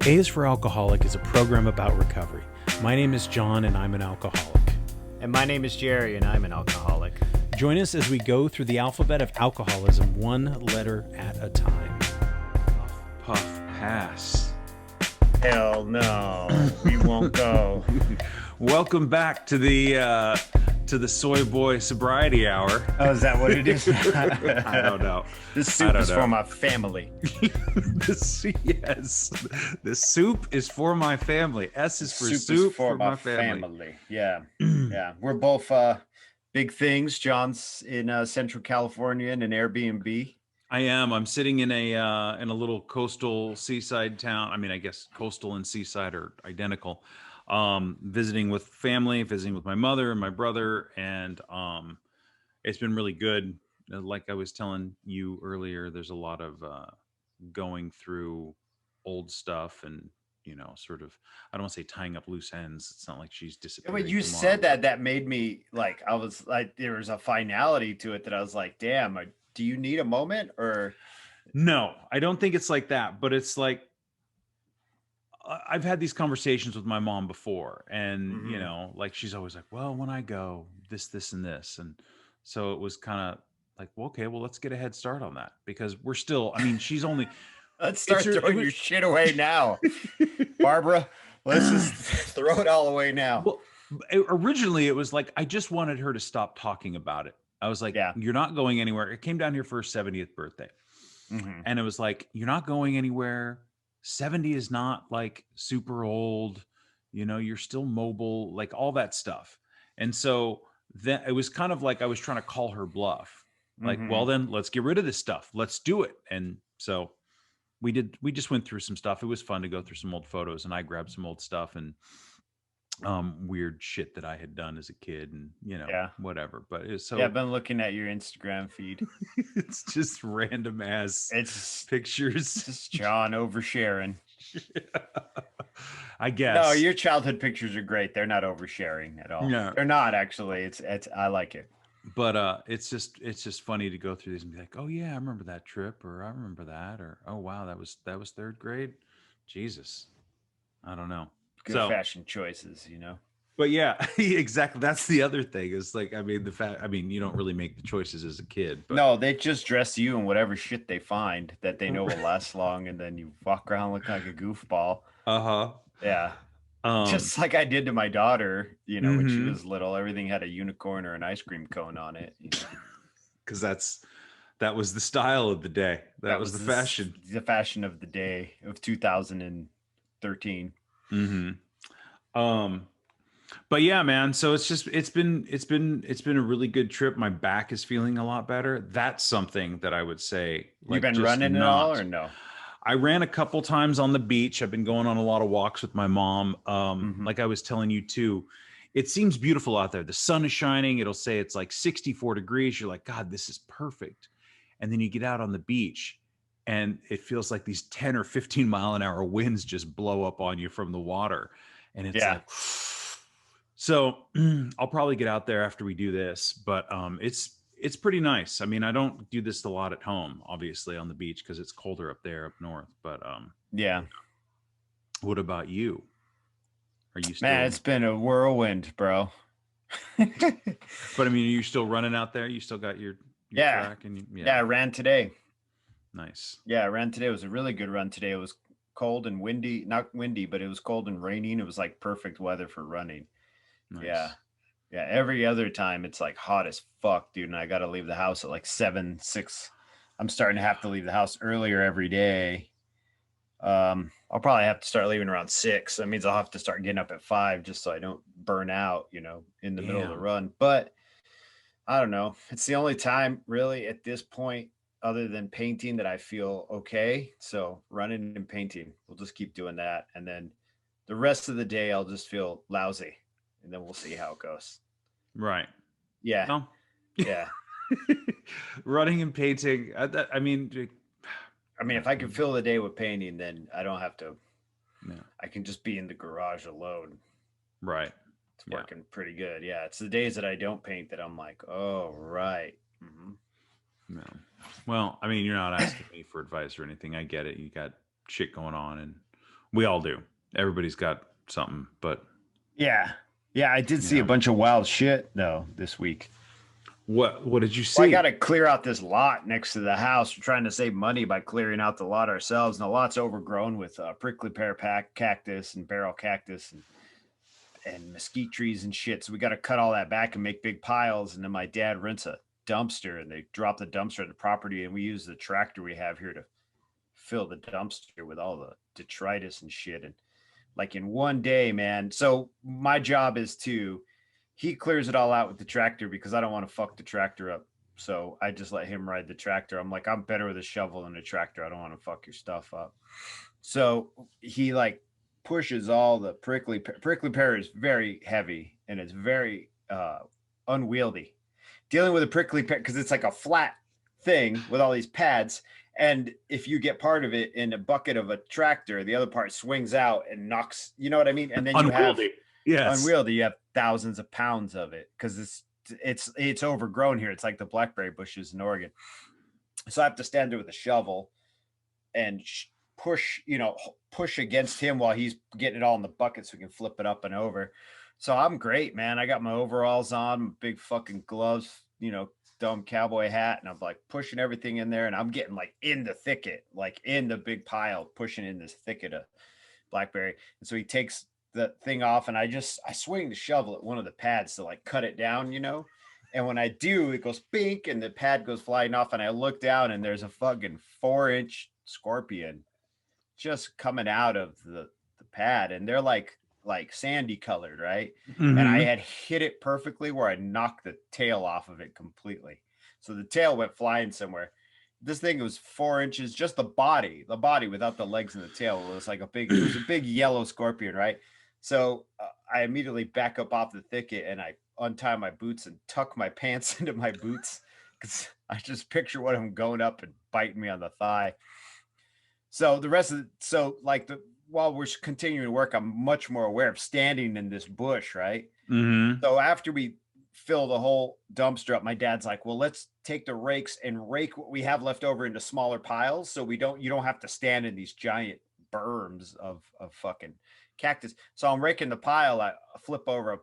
A is for Alcoholic is a program about recovery. My name is John and I'm an alcoholic. And my name is Jerry and I'm an alcoholic. Join us as we go through the alphabet of alcoholism one letter at a time. Puff pass. Hell no, we won't go. Welcome back to the Soy Boy Sobriety Hour. Oh, is that what it is? I don't know. This soup is for my family. Yes, the soup is for my family. S is for soup for my family. Yeah, yeah. We're both big things. John's in Central California in an Airbnb. I am. I'm sitting in a little coastal seaside town. I mean, I guess coastal and seaside are identical. Visiting with family, visiting with my mother and my brother, and it's been really good. Like I was telling you earlier, there's a lot of going through old stuff and, you know, sort of, I don't want to say tying up loose ends. It's not like she's disappearing. When you said that made me like, I was like, there was a finality to it that I was like, damn, do you need a moment or? No, I don't think it's like that, but it's like, I've had these conversations with my mom before, and you know, like she's always like, well, when I go this and this. And so it was kind of like, well, okay, well, let's get a head start on that, because we're still, I mean, she's only, let's start throwing your shit away now. Barbara, let's just throw it all away now. Well, originally it was like, I just wanted her to stop talking about it. I was like, yeah, you're not going anywhere. It came down here for her 70th birthday. And it was like, you're not going anywhere. 70 is not like super old, you know, you're still mobile, like all that stuff. And so then it was kind of like I was trying to call her bluff. Like, well, then let's get rid of this stuff. Let's do it. And so we just went through some stuff. It was fun to go through some old photos, and I grabbed some old stuff and weird shit that I had done as a kid, and you know, whatever. But it's so, I've been looking at your Instagram feed. It's just random ass pictures. It's just John oversharing. I guess. No, your childhood pictures are great. They're not oversharing at all. No, they're not actually. It's I like it. But it's just funny to go through these and be like, oh yeah, I remember that trip, or I remember that, or oh wow, that was third grade. Jesus, I don't know. Good fashion choices, you know. But yeah, exactly. That's the other thing. Is like, I mean, you don't really make the choices as a kid. But no, they just dress you in whatever shit they find that they know will last long, and then you walk around looking like a goofball. Yeah. Just like I did to my daughter, you know, when she was little, everything had a unicorn or an ice cream cone on it. Because that was the style of the day. That was the fashion. The fashion of the day of 2013. But yeah, man. So it's been a really good trip. My back is feeling a lot better. That's something that I would say. Like, you've been running at all or no? I ran a couple times on the beach. I've been going on a lot of walks with my mom. Like I was telling you too, it seems beautiful out there. The sun is shining. It'll say it's like 64 degrees. You're like, God, this is perfect. And then you get out on the beach and it feels like these 10 or 15 mile an hour winds just blow up on you from the water. And it's like, so I'll probably get out there after we do this, but it's pretty nice. I mean, I don't do this a lot at home, obviously, on the beach, because it's colder up there up north. But yeah. What about you? Are you still? Man, it's been a whirlwind, bro. But I mean, are you still running out there? You still got your track? And I ran today. Nice. Yeah, I ran today. It was a really good run today. It was cold and windy, not windy, but it was cold and raining. It was like perfect weather for running. Nice. Yeah. Every other time it's like hot as fuck, dude. And I got to leave the house at like 7, 6. I'm starting to have to leave the house earlier every day. I'll probably have to start leaving around 6. That means I'll have to start getting up at 5 just so I don't burn out, you know, in the middle of the run. But I don't know. It's the only time really at this point, other than painting, that I feel okay. So running and painting, we'll just keep doing that. And then the rest of the day, I'll just feel lousy. And then we'll see how it goes. Right. Yeah. Well, yeah. Running and painting. I mean, if I can fill the day with painting, then I don't have to. Yeah. I can just be in the garage alone. Right. It's working pretty good. Yeah. It's the days that I don't paint that I'm like, oh, right. No. Well, I mean, you're not asking me for advice or anything. I get it. You got shit going on and We all do. Everybody's got something, but yeah. I did see a bunch of wild shit though this week. What did you see? Well, I got to clear out this lot next to the house. We're trying to save money by clearing out the lot ourselves, and the lot's overgrown with prickly pear cactus and barrel cactus and mesquite trees and shit. So we got to cut all that back and make big piles. And then my dad rents a dumpster, and they drop the dumpster at the property, and we use the tractor we have here to fill the dumpster with all the detritus and shit. And like in one day, man. So my job is he clears it all out with the tractor because I don't want to fuck the tractor up. So I just let him ride the tractor. I'm like, I'm better with a shovel than a tractor. I don't want to fuck your stuff up. So he like pushes all the prickly pear is very heavy and it's very unwieldy. Dealing with a prickly pear, because it's like a flat thing with all these pads. And if you get part of it in a bucket of a tractor, the other part swings out and knocks, you know what I mean? And then you unwieldy. Yes. Unwieldy. You have thousands of pounds of it because it's overgrown here. It's like the blackberry bushes in Oregon. So I have to stand there with a shovel and push against him while he's getting it all in the bucket so we can flip it up and over. So I'm great, man. I got my overalls on, big fucking gloves, dumb cowboy hat, and I'm like pushing everything in there, and I'm getting like in the thicket, like in the big pile, pushing in this thicket of blackberry. And so he takes the thing off, and I swing the shovel at one of the pads to like cut it down, and when I do, it goes bink and the pad goes flying off, and I look down and there's a fucking 4-inch scorpion just coming out of the pad, and they're like sandy colored, right? Mm-hmm. And I had hit it perfectly where I knocked the tail off of it completely. So the tail went flying somewhere. This thing was 4 inches, just the body without the legs and the tail. It was like it was a big yellow scorpion, right? So I immediately back up off the thicket and I untie my boots and tuck my pants into my boots because I just picture what I'm going up and biting me on the thigh. So while we're continuing to work, I'm much more aware of standing in this bush, right? Mm-hmm. So after we fill the whole dumpster up, my dad's like, well, let's take the rakes and rake what we have left over into smaller piles so you don't have to stand in these giant berms of fucking cactus. So I'm raking the pile. I flip over a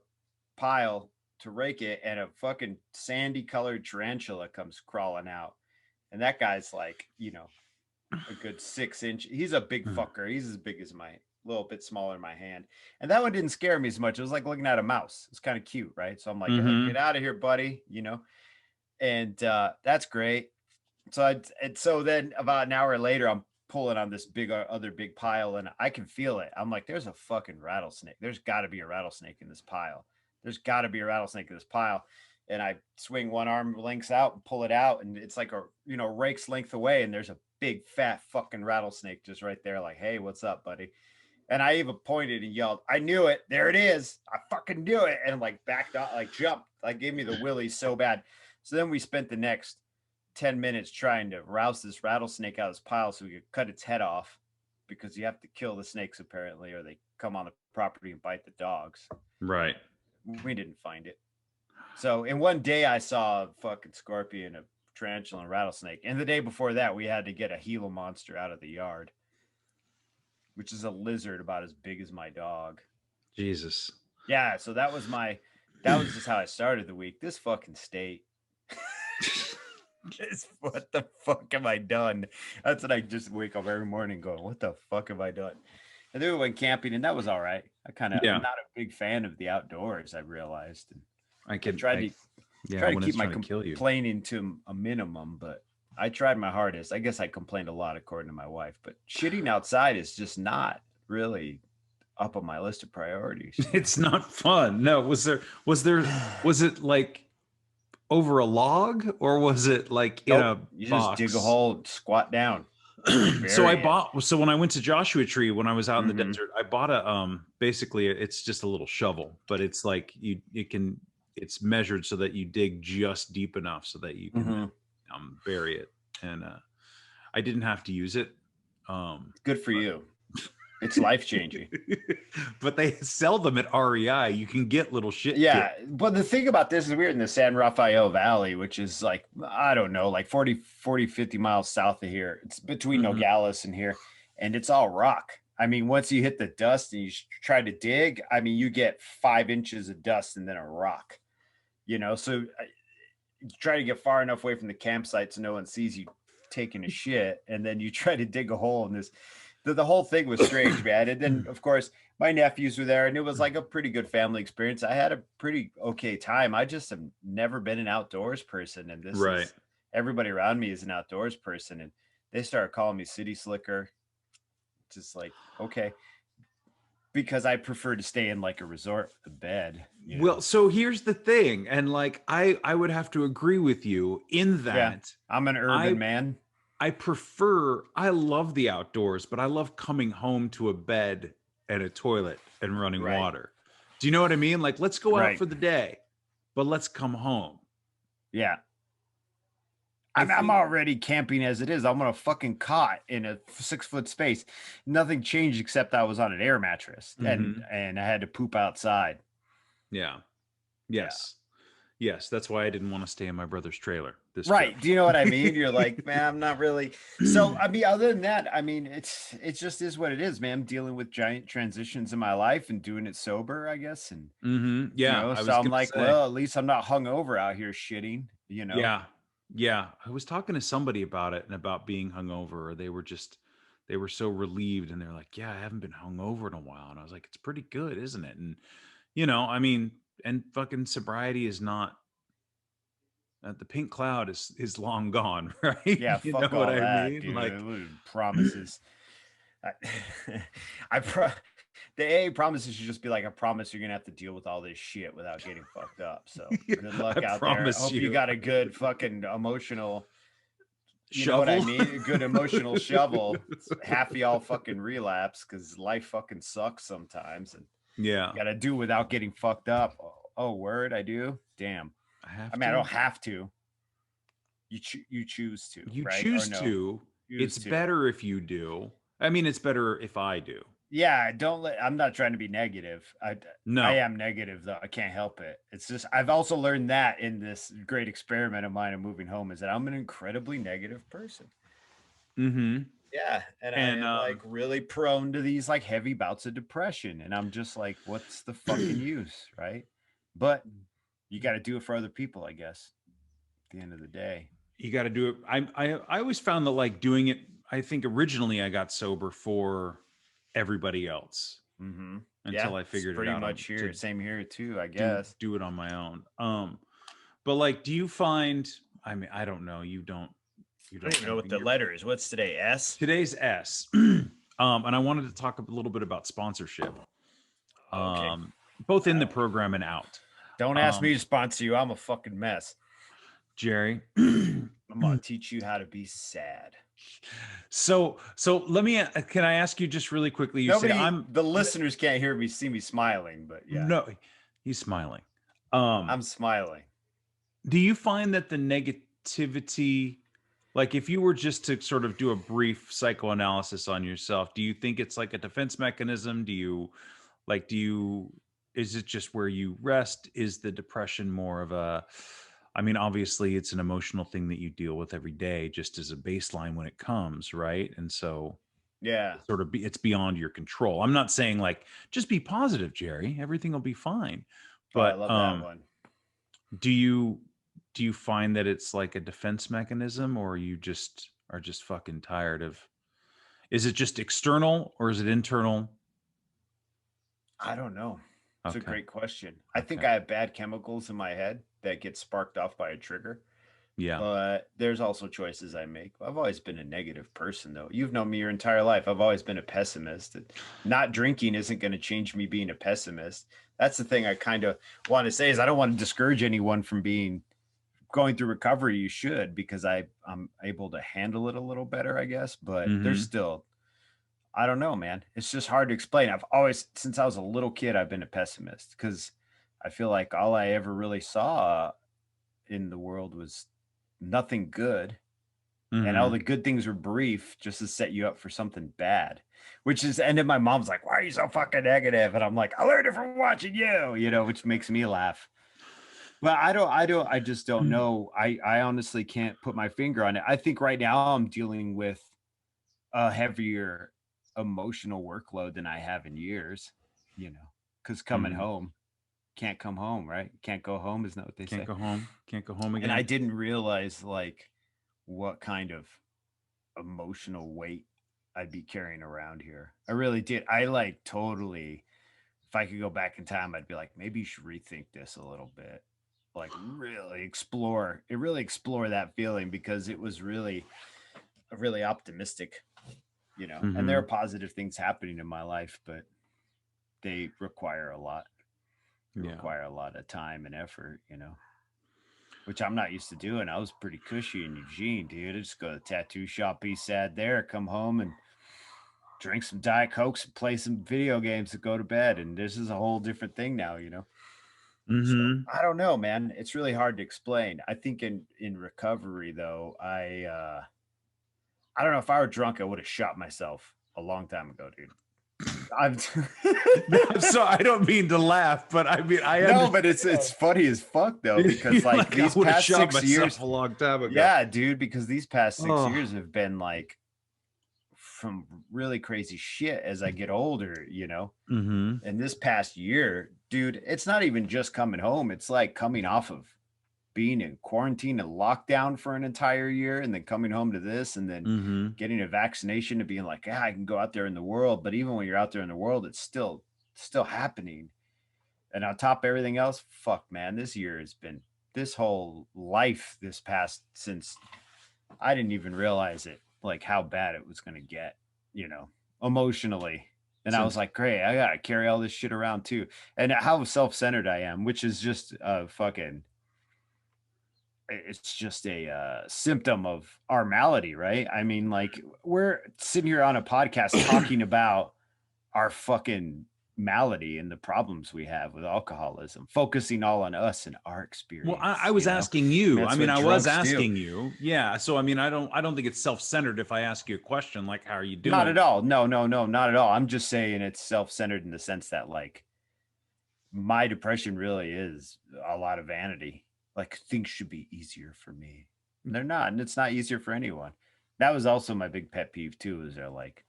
pile to rake it, and a fucking sandy colored tarantula comes crawling out. And that guy's like, a good 6 inch. He's a big fucker. He's as big as a little bit smaller than my hand. And that one didn't scare me as much. It was like looking at a mouse. It's kind of cute, right? So I'm like, hey, get out of here, buddy. And that's great. So then about an hour later, I'm pulling on this other big pile, and I can feel it. I'm like, there's a fucking rattlesnake. There's got to be a rattlesnake in this pile. And I swing one arm lengths out and pull it out, and it's like a rake's length away, and there's a big fat fucking rattlesnake just right there, like, hey, what's up, buddy? And I even pointed and yelled, I knew it. There it is. I fucking knew it. And like backed up, like jumped, like gave me the willies so bad. So then we spent the next 10 minutes trying to rouse this rattlesnake out of this pile so we could cut its head off, because you have to kill the snakes apparently, or they come on the property and bite the dogs. Right. We didn't find it. So in one day I saw a fucking scorpion, a tarantula, and rattlesnake. And the day before that, we had to get a Gila monster out of the yard, which is a lizard about as big as my dog. Jesus. Yeah. So that was just how I started the week. This fucking state. What the fuck have I done? That's what I just wake up every morning going, what the fuck have I done? And then we went camping, and that was all right. I'm not a big fan of the outdoors, I realized. And I tried to keep my complaining to a minimum, but I tried my hardest. I guess I complained a lot, according to my wife, but shitting outside is just not really up on my list of priorities. It's not fun. No, was it like over a log, or was it like in a box? Just dig a hole, squat down. So when I went to Joshua Tree, when I was out in the desert, I bought basically it's just a little shovel, but it's like it's measured so that you dig just deep enough so that you can bury it. And I didn't have to use it. Good for you. It's life-changing. But they sell them at REI. You can get little shit. Yeah. But the thing about this is we're in the San Rafael Valley, which is like, I don't know, like 40, 50 miles south of here. It's between Nogales and here. And it's all rock. I mean, once you hit the dust and you try to dig, I mean, you get 5 inches of dust and then a rock, so you try to get far enough away from the campsite so no one sees you taking a shit, and then you try to dig a hole in this. The whole thing was strange, man. And then, of course, my nephews were there, and it was like a pretty good family experience. I had a pretty okay time. I just have never been an outdoors person, and everybody around me is an outdoors person, and they started calling me city slicker. Just like, okay, because I prefer to stay in like a resort with a bed. Well, so here's the thing, and like I would have to agree with you in that. I'm an urban man. I love the outdoors, but I love coming home to a bed and a toilet and running water. Do you know what I mean? Like, let's go out for the day, but let's come home. Yeah. I'm already camping as it is. I'm on a fucking cot in a 6-foot space. Nothing changed except I was on an air mattress and I had to poop outside. Yeah. Yes. Yeah. Yes. That's why I didn't want to stay in my brother's trailer. Right. Do you know what I mean? You're like, man, I'm not really. So, I mean, other than that, I mean, it just is what it is, man. I'm dealing with giant transitions in my life and doing it sober, I guess. And yeah. so I'm like, well, at least I'm not hungover out here shitting, Yeah. Yeah. I was talking to somebody about it and about being hungover. They were so relieved, and they're like, yeah, I haven't been hungover in a while. And I was like, it's pretty good, isn't it? And, I mean, and fucking sobriety is not, the pink cloud is long gone, right? Yeah, fuck all that, dude. Like promises. The AA promises should just be like, I promise you're gonna have to deal with all this shit without getting fucked up. So good luck out there. I hope you got a good fucking emotional shovel. Know what I mean? A good emotional shovel. Half of y'all fucking relapse because life fucking sucks sometimes, and you gotta do without getting fucked up. Oh, word, I do. Damn. I mean, I don't have to. You choose to. You choose to. It's better if you do. I mean, it's better if I do. Yeah, I'm not trying to be negative. I am negative though. I can't help it. It's just I've also learned that in this great experiment of mine of moving home is that I'm an incredibly negative person. Mm-hmm. Yeah, and I'm like really prone to these like heavy bouts of depression, and I'm just like, what's the fucking use, right? But you got to do it for other people, I guess. At the end of the day, you got to do it. I always found that like doing it. I think originally I got sober for everybody else until I figured it out. Pretty much here, same here too. I guess do it on my own. But like, do you find? I mean, I don't know. You don't know what the letter is. What's today? S. Today's S. And I wanted to talk a little bit about sponsorship. Okay. Both in the program and out. Don't ask me to sponsor you. I'm a fucking mess. Jerry, I'm going to teach you how to be sad. So let me, can I ask you just really quickly? The listeners can't see me smiling, but yeah. No, he's smiling. I'm smiling. Do you find that the negativity, like if you were just to sort of do a brief psychoanalysis on yourself, do you think it's like a defense mechanism? Is it just where you rest? Is the depression more of I mean, obviously it's an emotional thing that you deal with every day, just as a baseline when it comes, right? And so, it's beyond your control. I'm not saying like, just be positive, Jerry, everything will be fine. But I love that one. Do you find that it's like a defense mechanism, or you just are just fucking tired of, is it just external or is it internal? I don't know. It's a great question. I think I have bad chemicals in my head that get sparked off by a trigger. Yeah. But there's also choices I make. I've always been a negative person, though. You've known me your entire life. I've always been a pessimist. Not drinking isn't going to change me being a pessimist. That's the thing I kind of want to say is I don't want to discourage anyone from going through recovery. You should, because I'm able to handle it a little better, I guess. But there's still, I don't know, man. It's just hard to explain. I've always, since I was a little kid, I've been a pessimist because I feel like all I ever really saw in the world was nothing good. And all the good things were brief just to set you up for something bad, and then my mom's like, why are you so fucking negative? And I'm like, I learned it from watching you, which makes me laugh. But I just don't know. I honestly can't put my finger on it. I think right now I'm dealing with a heavier emotional workload than I have in years, you know, because coming home, can't come home, right? Can't go home, isn't that what they say? Can't go home again. And I didn't realize like what kind of emotional weight I'd be carrying around here. I really did. I like totally, if I could go back in time, I'd be like, maybe you should rethink this a little bit. Like really explore that feeling, because it was really optimistic, you know, and there are positive things happening in my life, but they require a lot. Require a lot of time and effort, you know, which I'm not used to doing. I was pretty cushy in Eugene, dude. I just go to the tattoo shop, be sad there, come home and drink some Diet Cokes and play some video games and go to bed. And this is a whole different thing now, you know. So, I don't know, man. It's really hard to explain. I think in recovery, though, I don't know, if I were drunk, I would have shot myself a long time ago, dude. So I don't mean to laugh, but I mean but it's funny as fuck though, because like these past 6 years, a long time ago. Yeah, dude, because these past 6 years have been like from really crazy shit as I get older, you know. And this past year, dude, it's not even just coming home. It's like coming off of being in quarantine and lockdown for an entire year, and then coming home to this, and then getting a vaccination, and being like, yeah, I can go out there in the world. But even when you're out there in the world, it's still happening. And on top of everything else, fuck, man, this year has been, this whole life this past, since I didn't even realize it, like how bad it was going to get, you know, emotionally. And I was like, great, I got to carry all this shit around too. And how self-centered I am, which is just fucking, it's just a symptom of our malady, right? I mean, like, we're sitting here on a podcast talking about our fucking malady and the problems we have with alcoholism, focusing all on us and our experience. Well, I was asking you. I mean, I was asking you. Yeah. So, I mean, I don't think it's self-centered if I ask you a question like, how are you doing? Not at all. No, not at all. I'm just saying it's self-centered in the sense that, like, my depression really is a lot of vanity. Like, things should be easier for me. And they're not, and it's not easier for anyone. That was also my big pet peeve too, is they're like,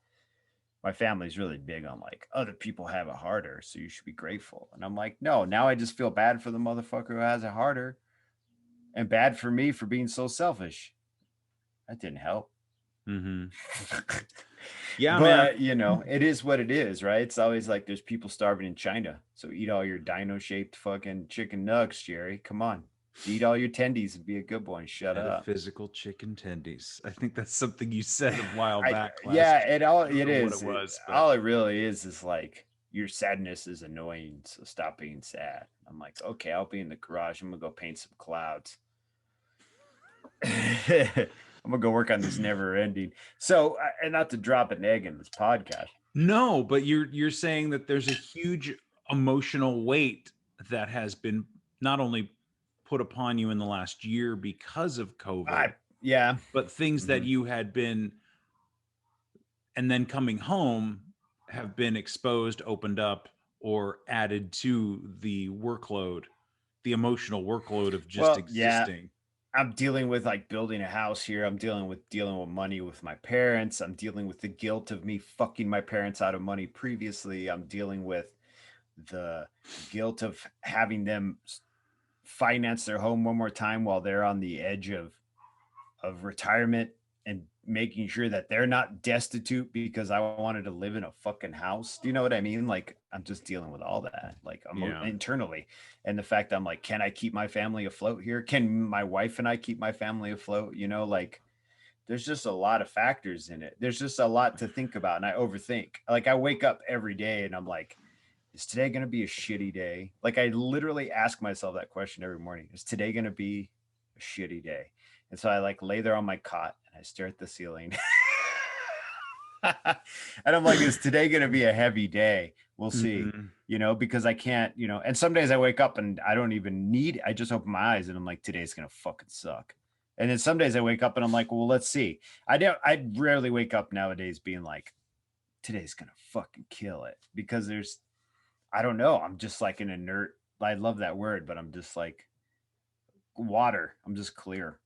my family's really big on like, other people have it harder, so you should be grateful. And I'm like, no, now I just feel bad for the motherfucker who has it harder, and bad for me for being so selfish. That didn't help. Yeah, but man. You know, it is what it is, right? It's always like there's people starving in China, so eat all your dino-shaped fucking chicken nuggets, Jerry. Come on. Eat all your tendies and be a good boy and shut up. Physical chicken tendies. I think that's something you said a while back. Yeah, it is. All it really is like, your sadness is annoying, so stop being sad. I'm like, okay, I'll be in the garage. I'm gonna go paint some clouds. I'm gonna go work on this never ending. So, and not to drop an egg in this podcast. No, but you're saying that there's a huge emotional weight that has been not only put upon you in the last year because of COVID, but things that you had been, and then coming home, have been exposed, opened up, or added to the workload, the emotional workload of just existing. I'm dealing with like building a house here. I'm dealing with money with my parents. I'm dealing with the guilt of me fucking my parents out of money previously. I'm dealing with the guilt of having them finance their home one more time while they're on the edge of retirement, and making sure that they're not destitute because I wanted to live in a fucking house. Do you know what I mean? Like, I'm just dealing with all that, like, internally. And the fact I'm like, can I keep my family afloat here? Can my wife and I keep my family afloat? You know, like, there's just a lot of factors in it. There's just a lot to think about. And I overthink. Like, I wake up every day and I'm like, is today going to be a shitty day? Like, I literally ask myself that question every morning. Is today going to be a shitty day? And so I like lay there on my cot and I stare at the ceiling. And I'm like, is today going to be a heavy day? We'll see, you know, because I can't, you know, and some days I wake up and I don't even need, I just open my eyes and I'm like, today's going to fucking suck. And then some days I wake up and I'm like, well, let's see. I rarely wake up nowadays being like, today's going to fucking kill it, because I don't know. I'm just like an inert, I love that word, but I'm just like water. I'm just clear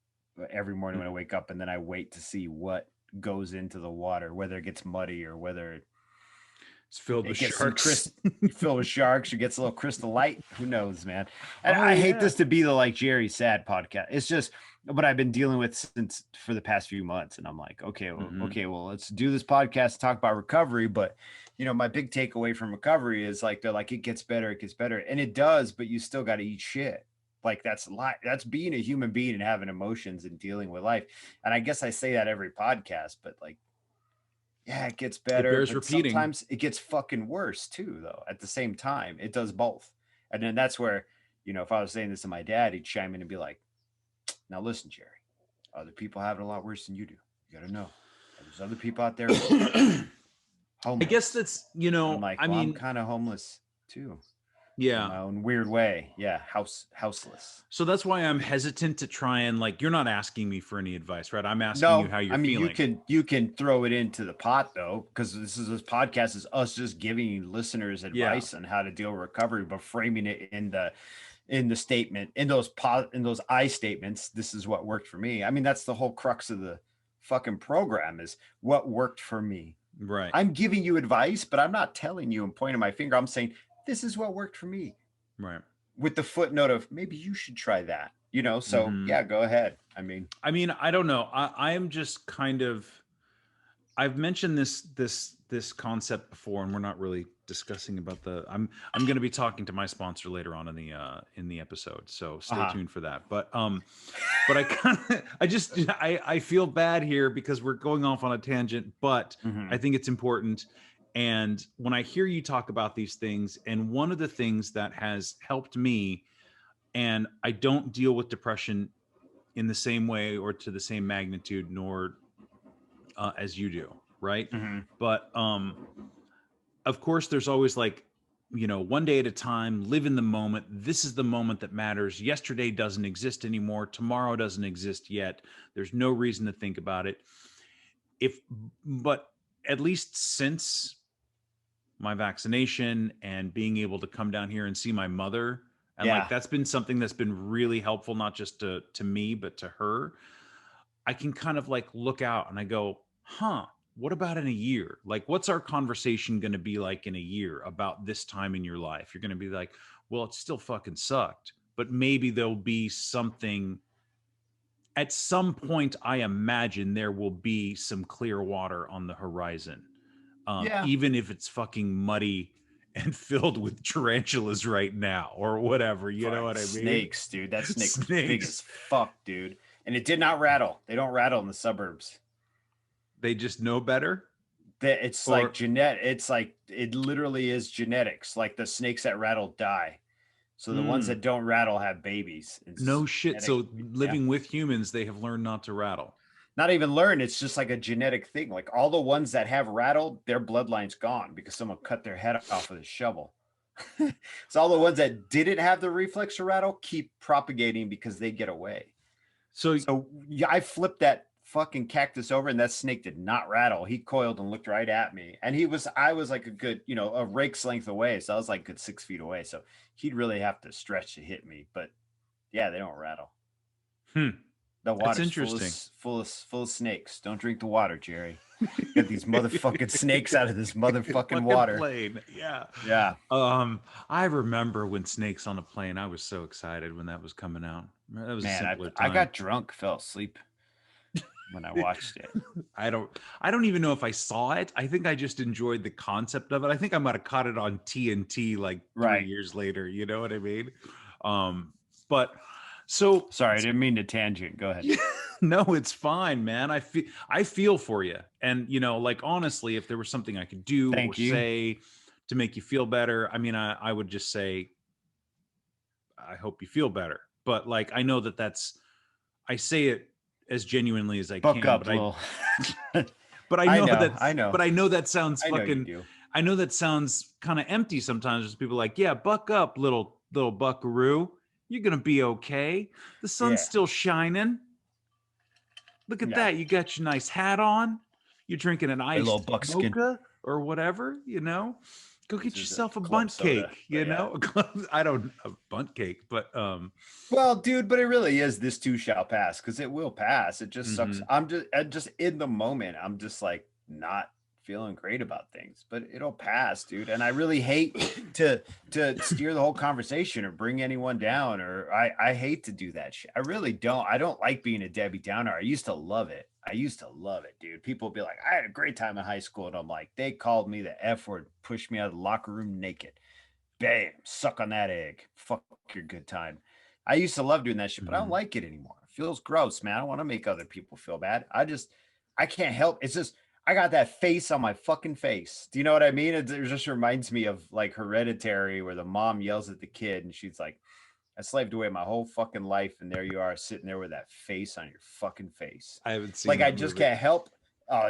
every morning when I wake up, and then I wait to see what goes into the water, whether it gets muddy or whether It's filled with sharks. Filled with sharks. Or gets a little Crystal Light. Who knows, man? And I hate this to be the like Jerry Sad podcast. It's just what I've been dealing with since for the past few months. And I'm like, okay, well, let's do this podcast, talk about recovery. But you know, my big takeaway from recovery is like they're like, it gets better, and it does, but you still got to eat shit. Like that's being a human being and having emotions and dealing with life. And I guess I say that every podcast, but like, yeah, it gets better. It bears repeating. Sometimes it gets fucking worse too, though. At the same time, it does both. And then that's where, you know, if I was saying this to my dad, he'd chime in and be like, now listen, Jerry, other people have it a lot worse than you do. You got to know there's other people out there. Homeless. I guess that's, you know, I'm like, well, I'm kind of homeless too. Yeah. In my own weird way. Yeah. Houseless. So that's why I'm hesitant to try and like, you're not asking me for any advice, right? I'm asking you how you're feeling. You can throw it into the pot though, because this podcast is us just giving listeners advice on how to deal with recovery, but framing it in the statement, in those I statements. This is what worked for me. I mean, that's the whole crux of the fucking program is what worked for me. Right. I'm giving you advice, but I'm not telling you and pointing my finger. I'm saying, this is what worked for me. Right. With the footnote of maybe you should try that, you know? So yeah, go ahead. I mean, I don't know. I am just kind of, I've mentioned this concept before, and we're not really discussing about I'm going to be talking to my sponsor later on in the episode. So stay tuned for that. But I feel bad here because we're going off on a tangent, but I think it's important. And when I hear you talk about these things, and one of the things that has helped me, and I don't deal with depression in the same way or to the same magnitude, nor as you do, right? But of course, there's always like, you know, one day at a time, live in the moment. This is the moment that matters. Yesterday doesn't exist anymore. Tomorrow doesn't exist yet. There's no reason to think about it. But at least since my vaccination and being able to come down here and see my mother, and like that's been something that's been really helpful, not just to me, but to her. I can kind of like look out and I go, what about in a year? Like, what's our conversation going to be like in a year about this time in your life? You're going to be like, well, it still fucking sucked, but maybe there'll be something at some point. I imagine there will be some clear water on the horizon. Even if it's fucking muddy and filled with tarantulas right now or whatever, you know what I mean? Snakes, dude. That snake's big as fuck, dude. And it did not rattle. They don't rattle in the suburbs. They just know better? It's like it's like, it literally is genetics. Like the snakes that rattle die. So the ones that don't rattle have babies. No shit. So living with humans, they have learned not to rattle. Not even learn. It's just like a genetic thing. Like all the ones that have rattled, their bloodline's gone because someone cut their head off with a shovel. So all the ones that didn't have the reflex to rattle keep propagating because they get away. So yeah, I flipped that fucking cactus over and that snake did not rattle. He coiled and looked right at me. And I was like a good, you know, a rake's length away. So I was like a good 6 feet away. So he'd really have to stretch to hit me. But yeah, they don't rattle. The water's full of snakes. Don't drink the water, Jerry. Get these motherfucking snakes out of this motherfucking water. Plane. Yeah. Yeah. I remember when Snakes on a Plane, I was so excited when that was coming out. That was a simpler time. I got drunk, fell asleep when I watched it. I don't even know if I saw it. I think I just enjoyed the concept of it. I think I might have caught it on TNT like 3 years later. You know what I mean? But so sorry, I didn't mean to tangent. Go ahead. No, it's fine, man. I feel for you. And you know, like honestly, if there was something I could do or say to make you feel better, I mean, I would just say, I hope you feel better. But like, I know I say it as genuinely as I can. But I know that sounds fucking. I know that sounds kind of empty sometimes. There's people like, yeah, buck up, little buckaroo. You're gonna be okay. The sun's still shining. Look at that. You got your nice hat on. You're drinking an iced mocha or whatever, you know. Go get yourself a bundt cake, you know. I don't a bundt cake, but well, dude, but it really is this too shall pass because it will pass. It just sucks. I'm just in the moment. I'm just like not feeling great about things, but it'll pass, dude. And I really hate to steer the whole conversation or bring anyone down, or I hate to do that shit. I really don't. I don't like being a Debbie Downer. I used to love it. Dude. People be like, I had a great time in high school. And I'm like, they called me the F word, pushed me out of the locker room naked. Bam, suck on that egg. Fuck your good time. I used to love doing that shit, but I don't like it anymore. It feels gross, man. I don't want to make other people feel bad. I can't help. It's just, I got that face on my fucking face. Do you know what I mean? It just reminds me of like Hereditary, where the mom yells at the kid and she's like, I slaved away my whole fucking life, and there you are sitting there with that face on your fucking face. I haven't seen like I just can't help. Oh,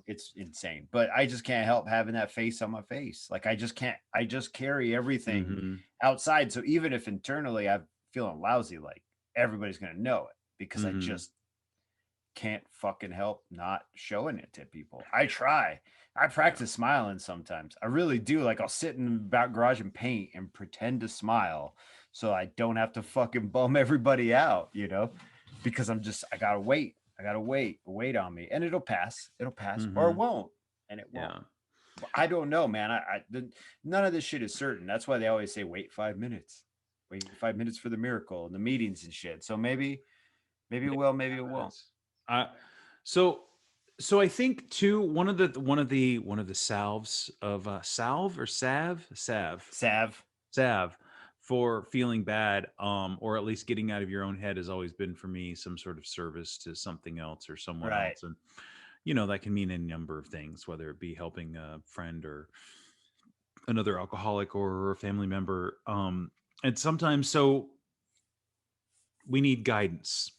it's insane. But I just can't help having that face on my face. Like I just carry everything outside. So even if internally I'm feeling lousy, like everybody's gonna know it, because I just can't fucking help not showing it to people. I practice smiling sometimes. I really do. Like I'll sit in the back garage and paint and pretend to smile so I don't have to fucking bum everybody out, you know, because I gotta wait on me, and it'll pass or it won't, and it won't. Yeah. I don't know, man. None of this shit is certain. That's why they always say wait 5 minutes for the miracle and the meetings and shit. So maybe it will, maybe it won't. So I think too, one of the salves of salve for feeling bad, or at least getting out of your own head, has always been for me some sort of service to something else or someone else. And that can mean any number of things, whether it be helping a friend or another alcoholic or a family member. And sometimes, so we need guidance.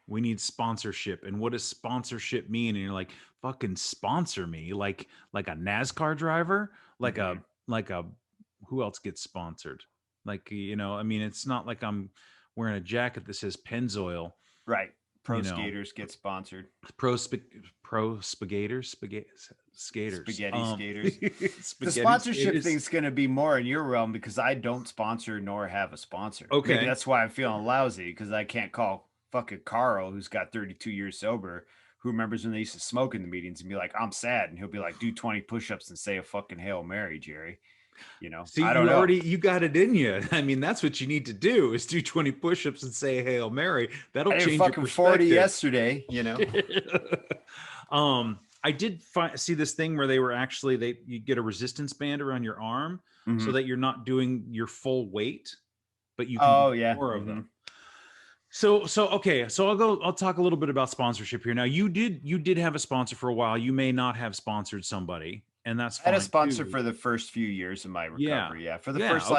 We need sponsorship. And what does sponsorship mean? And you're like, fucking sponsor me. Like a NASCAR driver, like a who else gets sponsored? Like, I mean, it's not like I'm wearing a jacket that says Pennzoil. Right. Pro skaters get sponsored. Spaghetti skaters. The sponsorship thing's going to be more in your realm, because I don't sponsor nor have a sponsor. Okay. Maybe that's why I'm feeling lousy, because I can't call fucking Carl, who's got 32 years sober, who remembers when they used to smoke in the meetings, and be like, I'm sad. And he'll be like, do 20 push-ups and say a fucking Hail Mary, Jerry. See, I don't know. You got it in you. I mean, that's what you need to do, is do 20 push-ups and say Hail Mary. That'll change your perspective. 40 yesterday, I did see this thing where they were actually, you get a resistance band around your arm so that you're not doing your full weight, but you can do more of them. So okay. So I'll talk a little bit about sponsorship here. Now you did have a sponsor for a while. You may not have sponsored somebody, and that's fine. I had a sponsor for the first few years of my recovery. Yeah. For the first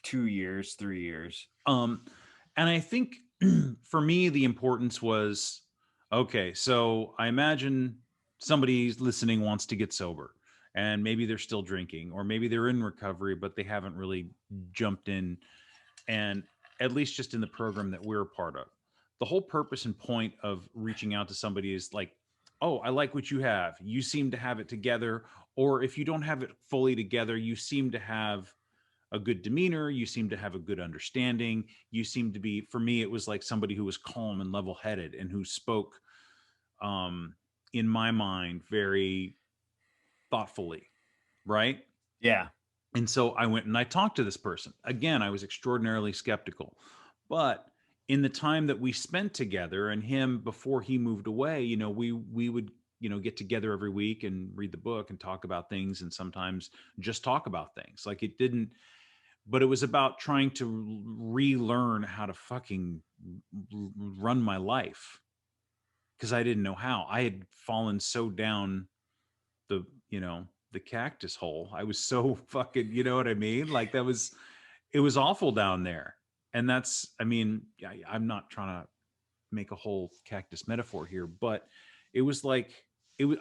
2 years, 3 years. And I think for me, the importance was, okay, so I imagine somebody listening wants to get sober, and maybe they're still drinking, or maybe they're in recovery, but they haven't really jumped in. And at least just in the program that we're a part of, the whole purpose and point of reaching out to somebody is like, oh, I like what you have. You seem to have it together. Or if you don't have it fully together, you seem to have a good demeanor. You seem to have a good understanding. You seem to be, for me, it was like somebody who was calm and level-headed, and who spoke, in my mind, very thoughtfully. Right? Yeah. And so I went and I talked to this person. Again, I was extraordinarily skeptical, but in the time that we spent together, and him, before he moved away, we would, get together every week and read the book and talk about things, and sometimes just talk about things. Like but it was about trying to relearn how to fucking run my life, because I didn't know how. I had fallen so down the cactus hole. I was so fucking, you know what I mean? Like it was awful down there. And I'm not trying to make a whole cactus metaphor here, but it was like,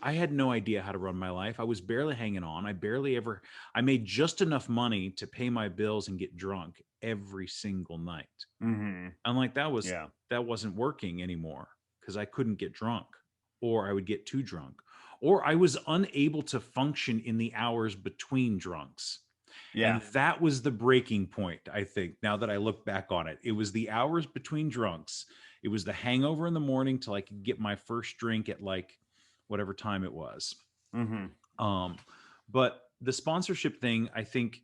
I had no idea how to run my life. I was barely hanging on. I made just enough money to pay my bills and get drunk every single night. Mm-hmm. I'm like, that wasn't working anymore, because I couldn't get drunk, or I would get too drunk, or I was unable to function in the hours between drunks. Yeah. And that was the breaking point, I think, now that I look back on it. It was the hours between drunks. It was the hangover in the morning till I could get my first drink at like whatever time it was. But the sponsorship thing, I think,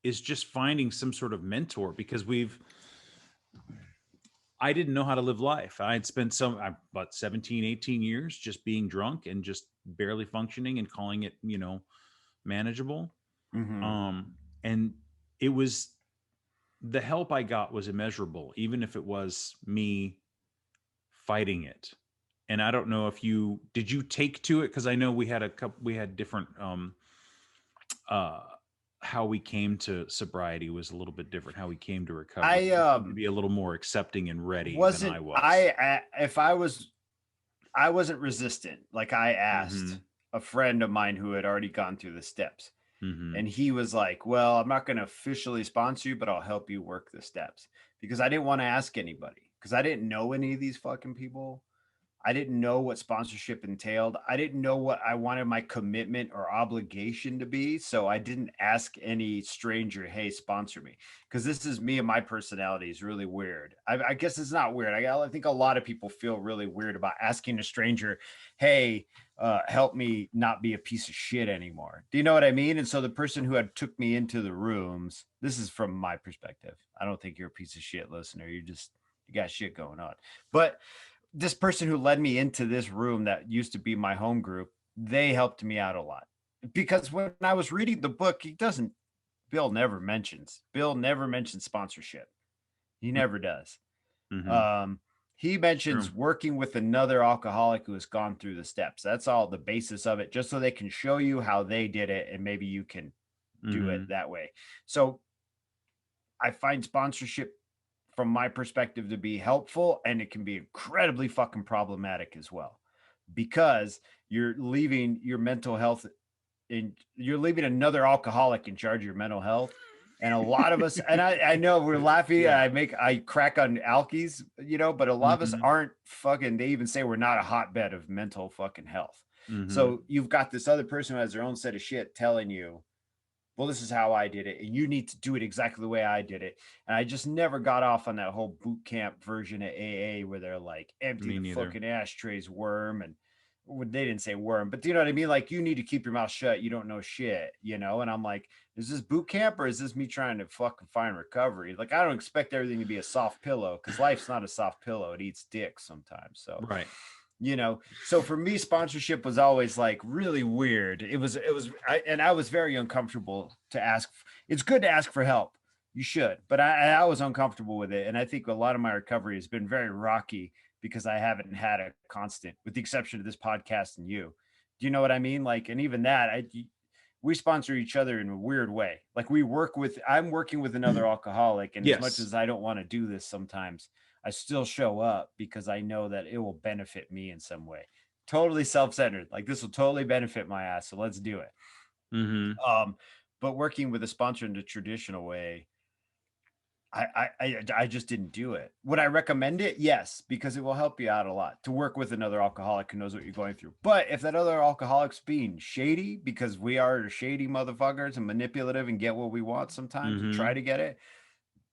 is just finding some sort of mentor, because I didn't know how to live life. I had spent about 17, 18 years just being drunk and just barely functioning and calling it, manageable. And it was, the help I got was immeasurable, even if it was me fighting it. And I don't know if did you take to it? Cause I know we had different, how we came to sobriety was a little bit different. How we came to recovery. I to be a little more accepting and ready than I was. I wasn't resistant. Like, I asked a friend of mine who had already gone through the steps, and he was like, well, I'm not going to officially sponsor you, but I'll help you work the steps, because I didn't want to ask anybody, because I didn't know any of these fucking people. I didn't know what sponsorship entailed. I didn't know what I wanted my commitment or obligation to be. So I didn't ask any stranger, hey, sponsor me. Because this is me, and my personality is really weird. I guess it's not weird. I think a lot of people feel really weird about asking a stranger, hey, help me not be a piece of shit anymore. Do you know what I mean? And so the person who had took me into the rooms, this is from my perspective. I don't think you're a piece of shit, listener. You got shit going on. But this person who led me into this room that used to be my home group, they helped me out a lot, because when I was reading the book, Bill never mentions sponsorship. He never does. He mentions working with another alcoholic who has gone through the steps. That's all the basis of it, just so they can show you how they did it, and maybe you can do it that way. So I find sponsorship, from my perspective, to be helpful, and it can be incredibly fucking problematic as well, because you're leaving your mental health you're leaving another alcoholic in charge of your mental health. And a lot of us, and I know we're laughing, yeah. I crack on alkies, but a lot of us aren't fucking, they even say we're not a hotbed of mental fucking health. So you've got this other person who has their own set of shit telling you, well, this is how I did it, and you need to do it exactly the way I did it. And I just never got off on that whole boot camp version of AA where they're like, empty the fucking ashtrays, worm. And they didn't say worm, but do you know what I mean? Like, you need to keep your mouth shut. You don't know shit, And I'm like, is this boot camp, or is this me trying to fucking find recovery? Like, I don't expect everything to be a soft pillow, because life's not a soft pillow. It eats dick sometimes. So, right. So for me, sponsorship was always like really weird. I was very uncomfortable to ask. It's good to ask for help. You should, but I was uncomfortable with it. And I think a lot of my recovery has been very rocky, because I haven't had a constant, with the exception of this podcast and you. Do you know what I mean? Like, and even that, we sponsor each other in a weird way. Like, I'm working with another alcoholic, and as much as I don't want to do this sometimes, I still show up, because I know that it will benefit me in some way. Totally self-centered. Like, this will totally benefit my ass, so let's do it. But working with a sponsor in the traditional way, I just didn't do it. Would I recommend it? Yes, because it will help you out a lot to work with another alcoholic who knows what you're going through. But if that other alcoholic's being shady, because we are shady motherfuckers and manipulative and get what we want sometimes and try to get it,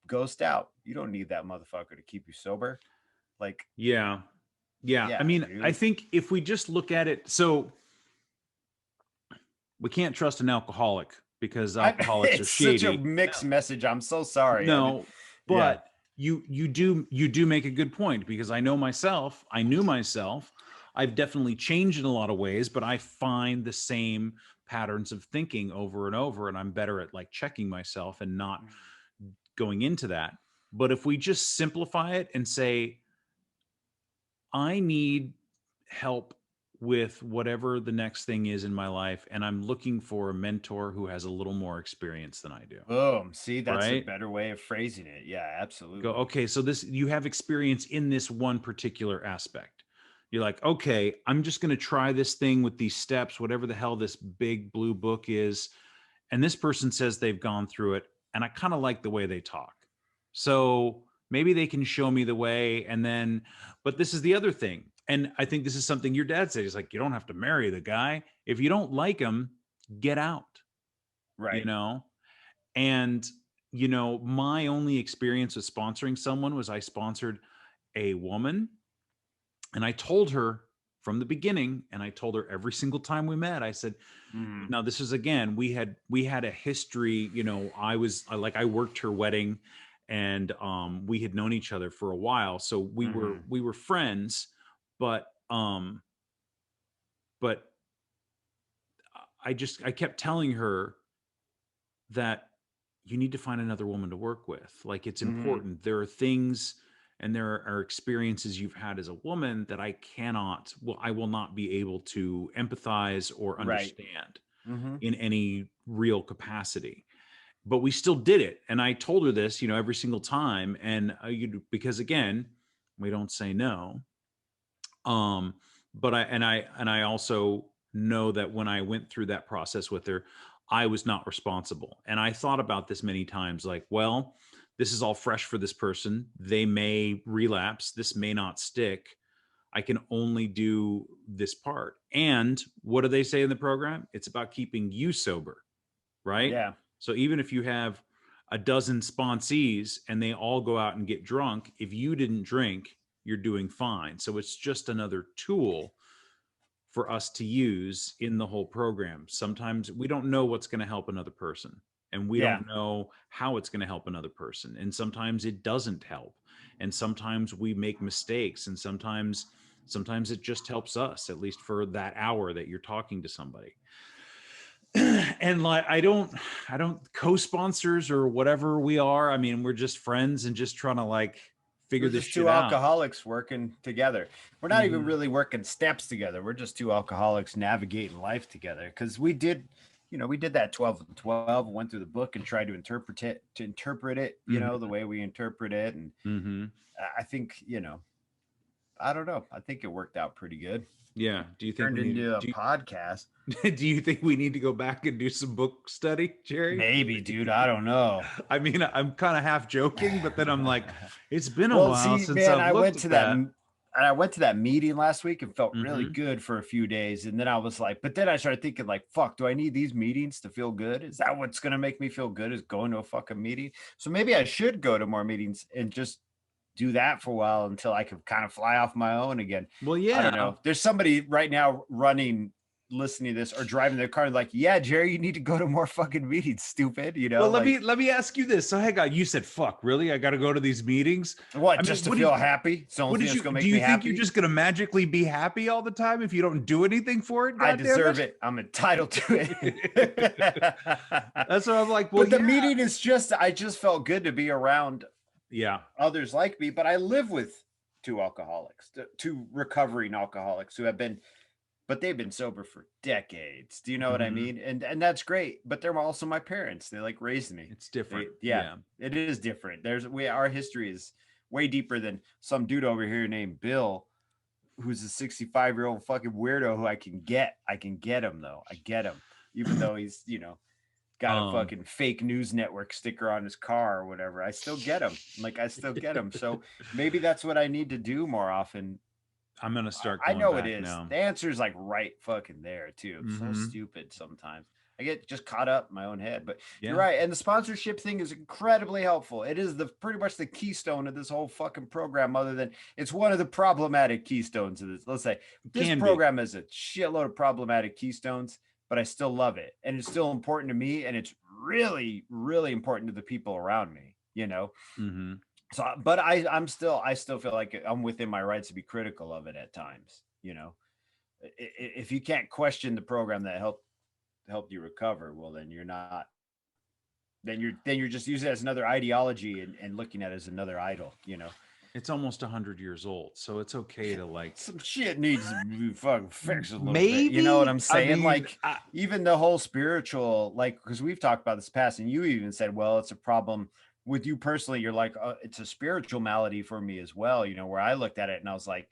ghost out. You don't need that motherfucker to keep you sober. Like, yeah. I mean, dude. I think if we just look at it, so we can't trust an alcoholic, because alcoholics are shady. It's such a mixed message. I'm so sorry. No, but you do make a good point, because I knew myself. I've definitely changed in a lot of ways, but I find the same patterns of thinking over and over, and I'm better at like checking myself and not going into that. But if we just simplify it and say, I need help with whatever the next thing is in my life, and I'm looking for a mentor who has a little more experience than I do. Boom. See, that's a better way of phrasing it. Yeah, absolutely. Go, okay, so you have experience in this one particular aspect. You're like, okay, I'm just going to try this thing with these steps, whatever the hell this big blue book is. And this person says they've gone through it, and I kind of like the way they talk. So maybe they can show me the way. And then, but this is the other thing. And I think this is something your dad said. He's like, you don't have to marry the guy. If you don't like him, get out. Right. And, my only experience with sponsoring someone was I sponsored a woman, and I told her from the beginning. And I told her every single time we met, I said, now this is, again, we had a history, you know, I worked her wedding, and we had known each other for a while. So we were friends, but I kept telling her that you need to find another woman to work with. Like, it's important. There are things and there are experiences you've had as a woman that I will not be able to empathize or understand in any real capacity. But we still did it. And I told her this, you know, every single time. And because, again, we don't say no. But I also know that when I went through that process with her, I was not responsible. And I thought about this many times, like, well, this is all fresh for this person. They may relapse. This may not stick. I can only do this part. And what do they say in the program? It's about keeping you sober, right? Yeah. So even if you have a dozen sponsees and they all go out and get drunk, if you didn't drink, you're doing fine. So it's just another tool for us to use in the whole program. Sometimes we don't know what's going to help another person, and we don't know how it's going to help another person. And sometimes it doesn't help. And sometimes we make mistakes, and sometimes it just helps us, at least for that hour that you're talking to somebody. And like, I don't co-sponsors or whatever we are. I mean, we're just friends and just trying to like figure this shit out. Two alcoholics working together. We're not even really working steps together. We're just two alcoholics navigating life together. Because we did that 12 and 12, went through the book and tried to interpret it, you know, the way we interpret it. And I think, you know, I don't know. I think it worked out pretty good. Yeah. Do you think turned into a podcast? Do you think we need to go back and do some book study, Jerry? Maybe, dude. I don't know. I mean, I'm kind of half joking, but then I'm like, it's been a while since I went to that. I went to that meeting last week and felt really good for a few days. And then I was like, but then I started thinking like, fuck, do I need these meetings to feel good? Is that what's going to make me feel good, is going to a fucking meeting? So maybe I should go to more meetings and just do that for a while until I can kind of fly off my own again. Well, yeah. I don't know. There's somebody right now listening to this or driving their car like, yeah, Jerry, you need to go to more fucking meetings, stupid. You know. Well, let me ask you this. So, hey, God, you said, "Fuck, really? I got to go to these meetings." What? Just to feel happy? So do you think you're just gonna magically be happy all the time if you don't do anything for it? I deserve it. I'm entitled to it. That's what I'm like. Well, but the meeting is just. I just felt good to be around. Yeah, others like me, but I live with two recovering alcoholics who have been. But they've been sober for decades. Do you know what I mean? And that's great. But they're also my parents. They like raised me. It's different. It is different. Our history is way deeper than some dude over here named Bill, who's a 65-year-old fucking weirdo who I can get him though. I get him, even though he's, you know, got a fucking fake news network sticker on his car or whatever. I still get him. So maybe that's what I need to do more often. I'm gonna start. I know it is. Now. The answer is like right fucking there too. It's so stupid sometimes. I get just caught up in my own head, but you're right. And the sponsorship thing is incredibly helpful. It is pretty much the keystone of this whole fucking program. Other than it's one of the problematic keystones of this. Let's say this program is a shitload of problematic keystones, but I still love it, and it's still important to me, and it's really, really important to the people around me. You know. So, but I still feel like I'm within my rights to be critical of it at times. You know, if you can't question the program that helped you recover, well, then you're not. Then you're just using it as another ideology and looking at it as another idol. You know, it's almost 100 years old, so it's okay to like some shit needs to be fucking fixed a little bit. You know what I'm saying? I mean, even the whole spiritual, like, because we've talked about this past, and you even said, well, it's a problem. With you personally, you're like, it's a spiritual malady for me as well, you know, where I looked at it and I was like,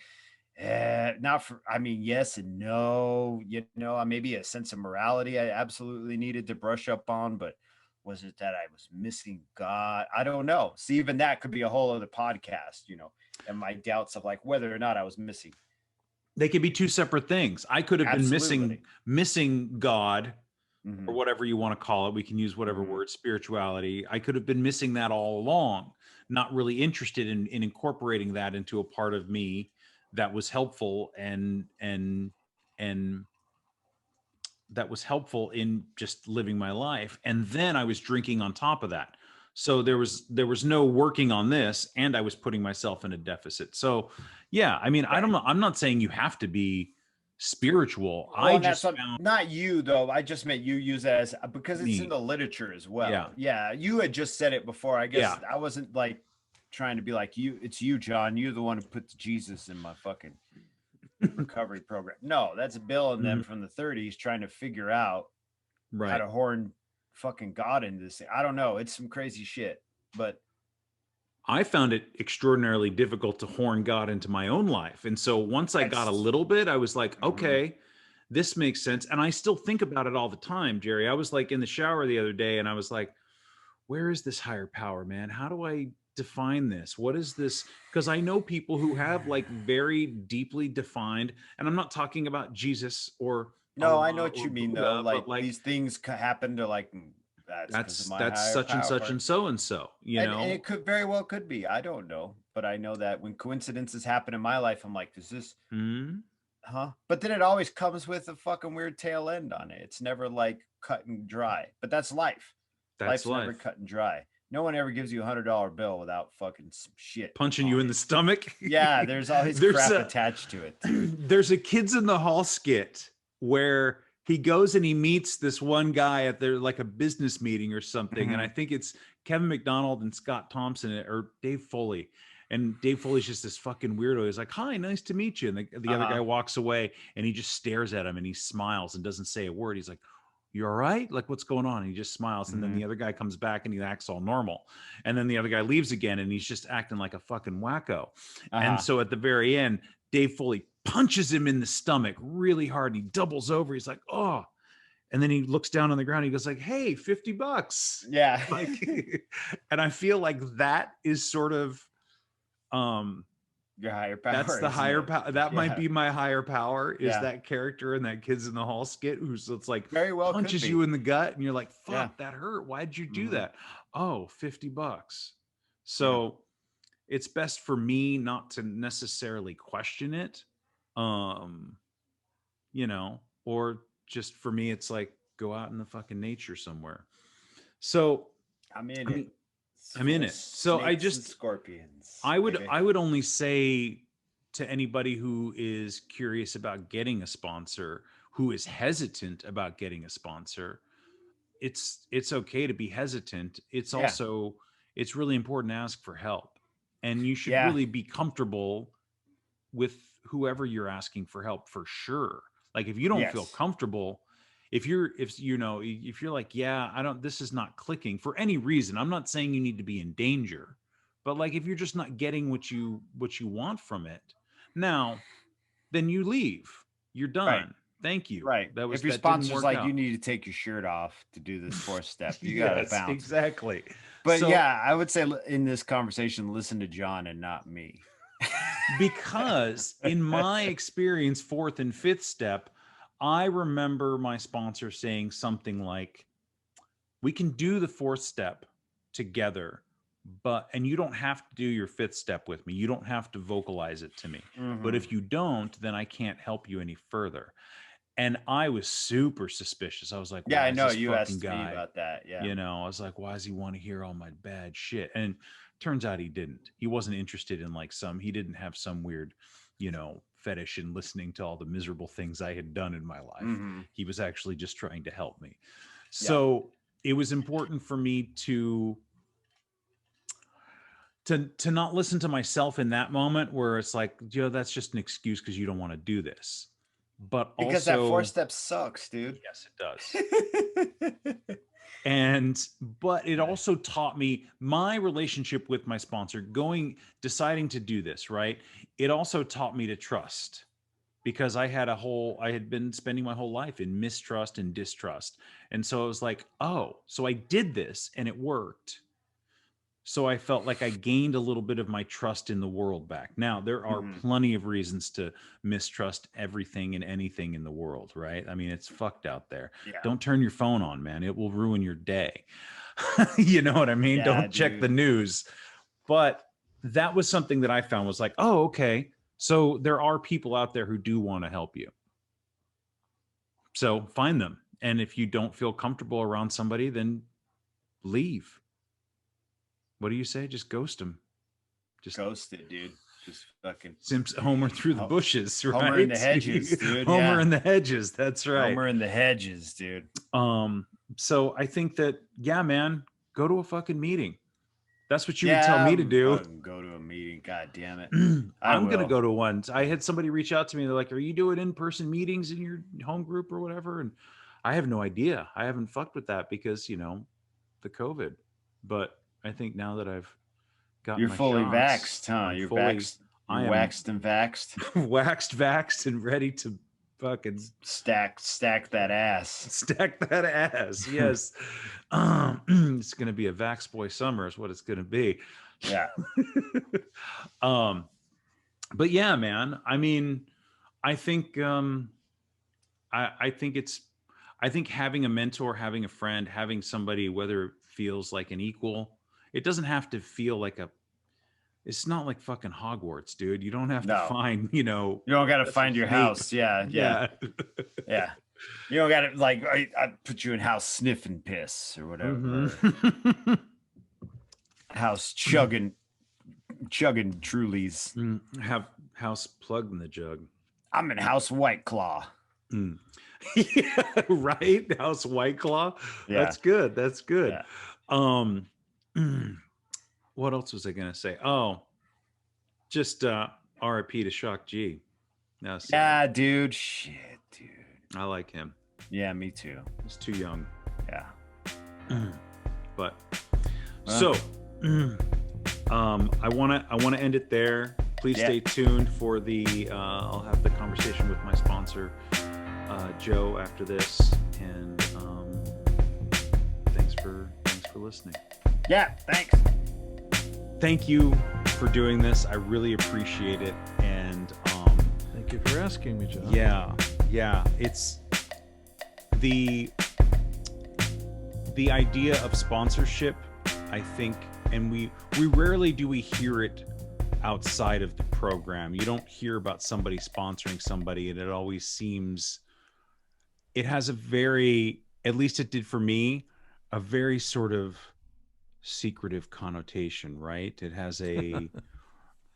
yes and no, you know, maybe a sense of morality I absolutely needed to brush up on, but was it that I was missing God? I don't know. See, even that could be a whole other podcast, you know, and my doubts of like whether or not I was missing. They could be two separate things. I could have been missing God. Or whatever you want to call it. We can use whatever word, spirituality. I could have been missing that all along, not really interested in incorporating that into a part of me that was helpful and that was helpful in just living my life. And then I was drinking on top of that. So there was no working on this, and I was putting myself in a deficit. So yeah, I mean, I'm not saying you have to be spiritual. Well, I just not you though. I just meant you use it as, because it's in the literature as well. Yeah. You had just said it before. I guess I wasn't like trying to be like you. It's you, John. You're the one who puts Jesus in my fucking recovery program. No, that's Bill and them from the 30s trying to figure out how to horn fucking God into this thing. I don't know. It's some crazy shit, but I found it extraordinarily difficult to horn God into my own life. And so once I got a little bit, I was like, okay, this makes sense. And I still think about it all the time, Jerry. I was like in the shower the other day and I was like, where is this higher power, man? How do I define this? What is this? Because I know people who have like very deeply defined, and I'm not talking about Jesus or no, I know what you mean though. Like these things happen to like that's such and such and so and so, you know. And it could very well could be. I don't know, but I know that when coincidences happen in my life, I'm like, is this But then it always comes with a fucking weird tail end on it. It's never like cut and dry. But that's life. Life's never cut and dry. No one ever gives you $100 bill without fucking some shit punching you in the stomach. Yeah, there's always crap attached to it. There's a Kids in the Hall skit where he goes and he meets this one guy at their like a business meeting or something. And I think it's Kevin McDonald and Scott Thompson or Dave Foley. And Dave Foley's just this fucking weirdo. He's like, hi, nice to meet you. And the other guy walks away and he just stares at him and he smiles and doesn't say a word. He's like, you all right? Like, what's going on? And he just smiles. And then the other guy comes back and he acts all normal. And then the other guy leaves again and he's just acting like a fucking wacko. And so at the very end, Dave Foley punches him in the stomach really hard. And he doubles over. He's like, oh. And then he looks down on the ground. He goes like, hey, $50. Yeah. Like, and I feel like that is sort of, your higher power. That's the higher power. That might be my higher power is that character in that Kids in the Hall skit who's it's like very well punches you in the gut and you're like, fuck, that hurt. Why'd you do that? Oh, $50. So it's best for me not to necessarily question it. You know, or just for me, it's like go out in the fucking nature somewhere. So I'm in it. So I just scorpions. I would only say to anybody who is curious about getting a sponsor, who is hesitant about getting a sponsor, it's okay to be hesitant. It's also it's really important to ask for help. And you should really be comfortable with whoever you're asking for help for sure. Like if you don't feel comfortable, if you're like, this is not clicking for any reason, I'm not saying you need to be in danger, but like, if you're just not getting what you want from it now, then you leave, you're done. Right. Thank you. Right. If your sponsor's like, you need to take your shirt off to do this fourth step, you got to bounce. Exactly. But I would say in this conversation, listen to John and not me. Because in my experience, fourth and fifth step, I remember my sponsor saying something like, we can do the fourth step together, and you don't have to do your fifth step with me. You don't have to vocalize it to me. But if you don't, then I can't help you any further. And I was super suspicious. I was like, I know you asked me about that. Yeah. You know, I was like, why does he want to hear all my bad shit? And turns out he didn't. He wasn't interested in he didn't have some weird, fetish in listening to all the miserable things I had done in my life. He was actually just trying to help me. So it was important for me to not listen to myself in that moment where it's like, that's just an excuse because you don't want to do this. But because that fourth step sucks, dude. Yes, it does. But it also taught me my relationship with my sponsor deciding to do this, right? It also taught me to trust, because I had been spending my whole life in mistrust and distrust. And so I was like, oh, so I did this and it worked. So I felt like I gained a little bit of my trust in the world back. Now, there are plenty of reasons to mistrust everything and anything in the world, right? I mean, it's fucked out there. Yeah. Don't turn your phone on, man. It will ruin your day. You know what I mean? Don't check the news. But that was something that I found was like, oh, okay. So there are people out there who do want to help you. So find them. And if you don't feel comfortable around somebody, then leave. What do you say? Just ghost them. Just ghost it, dude. Just fucking Homer through the bushes, right? Homer in the hedges, dude. Homer in the hedges. That's right. Homer in the hedges, dude. So I think that, yeah, man, go to a fucking meeting. That's what you would tell me to do. Go to a meeting. God damn it. I'm going to go to one. I had somebody reach out to me. They're like, are you doing in-person meetings in your home group or whatever? And I have no idea. I haven't fucked with that because, you know, the COVID. But I think now that I've got You're fully vaxxed, huh? You're waxed and vaxxed. Waxed, vaxxed, and ready to fucking stack that ass. Stack that ass. Yes. It's gonna be a Vax Boy summer is what it's gonna be. Yeah. But yeah, man. I mean, I think I think having a mentor, having a friend, having somebody, whether it feels like an equal, it doesn't have to feel like it's not like fucking Hogwarts, dude. You don't have to find, you know. You don't got to find your house. Yeah. Yeah. You don't got to, like, I put you in house sniffing piss or whatever. Mm-hmm. House chugging Trulies. Have house plugged in the jug. I'm in house White Claw. Yeah, right. House White Claw. Yeah. That's good. That's good. Yeah. What else was I gonna say? Oh, just RIP to Shock G. No, yeah, dude. Shit, dude. I like him. Yeah, me too. He's too young. Yeah. But so I wanna end it there. Please stay tuned for the I'll have the conversation with my sponsor, Joe, after this. And thanks for listening. Yeah, thanks. Thank you for doing this. I really appreciate it. And thank you for asking me, John. Yeah. It's the idea of sponsorship, I think, and we rarely do we hear it outside of the program. You don't hear about somebody sponsoring somebody, and it always seems it has a very, at least it did for me, a very sort of secretive connotation, right? It has a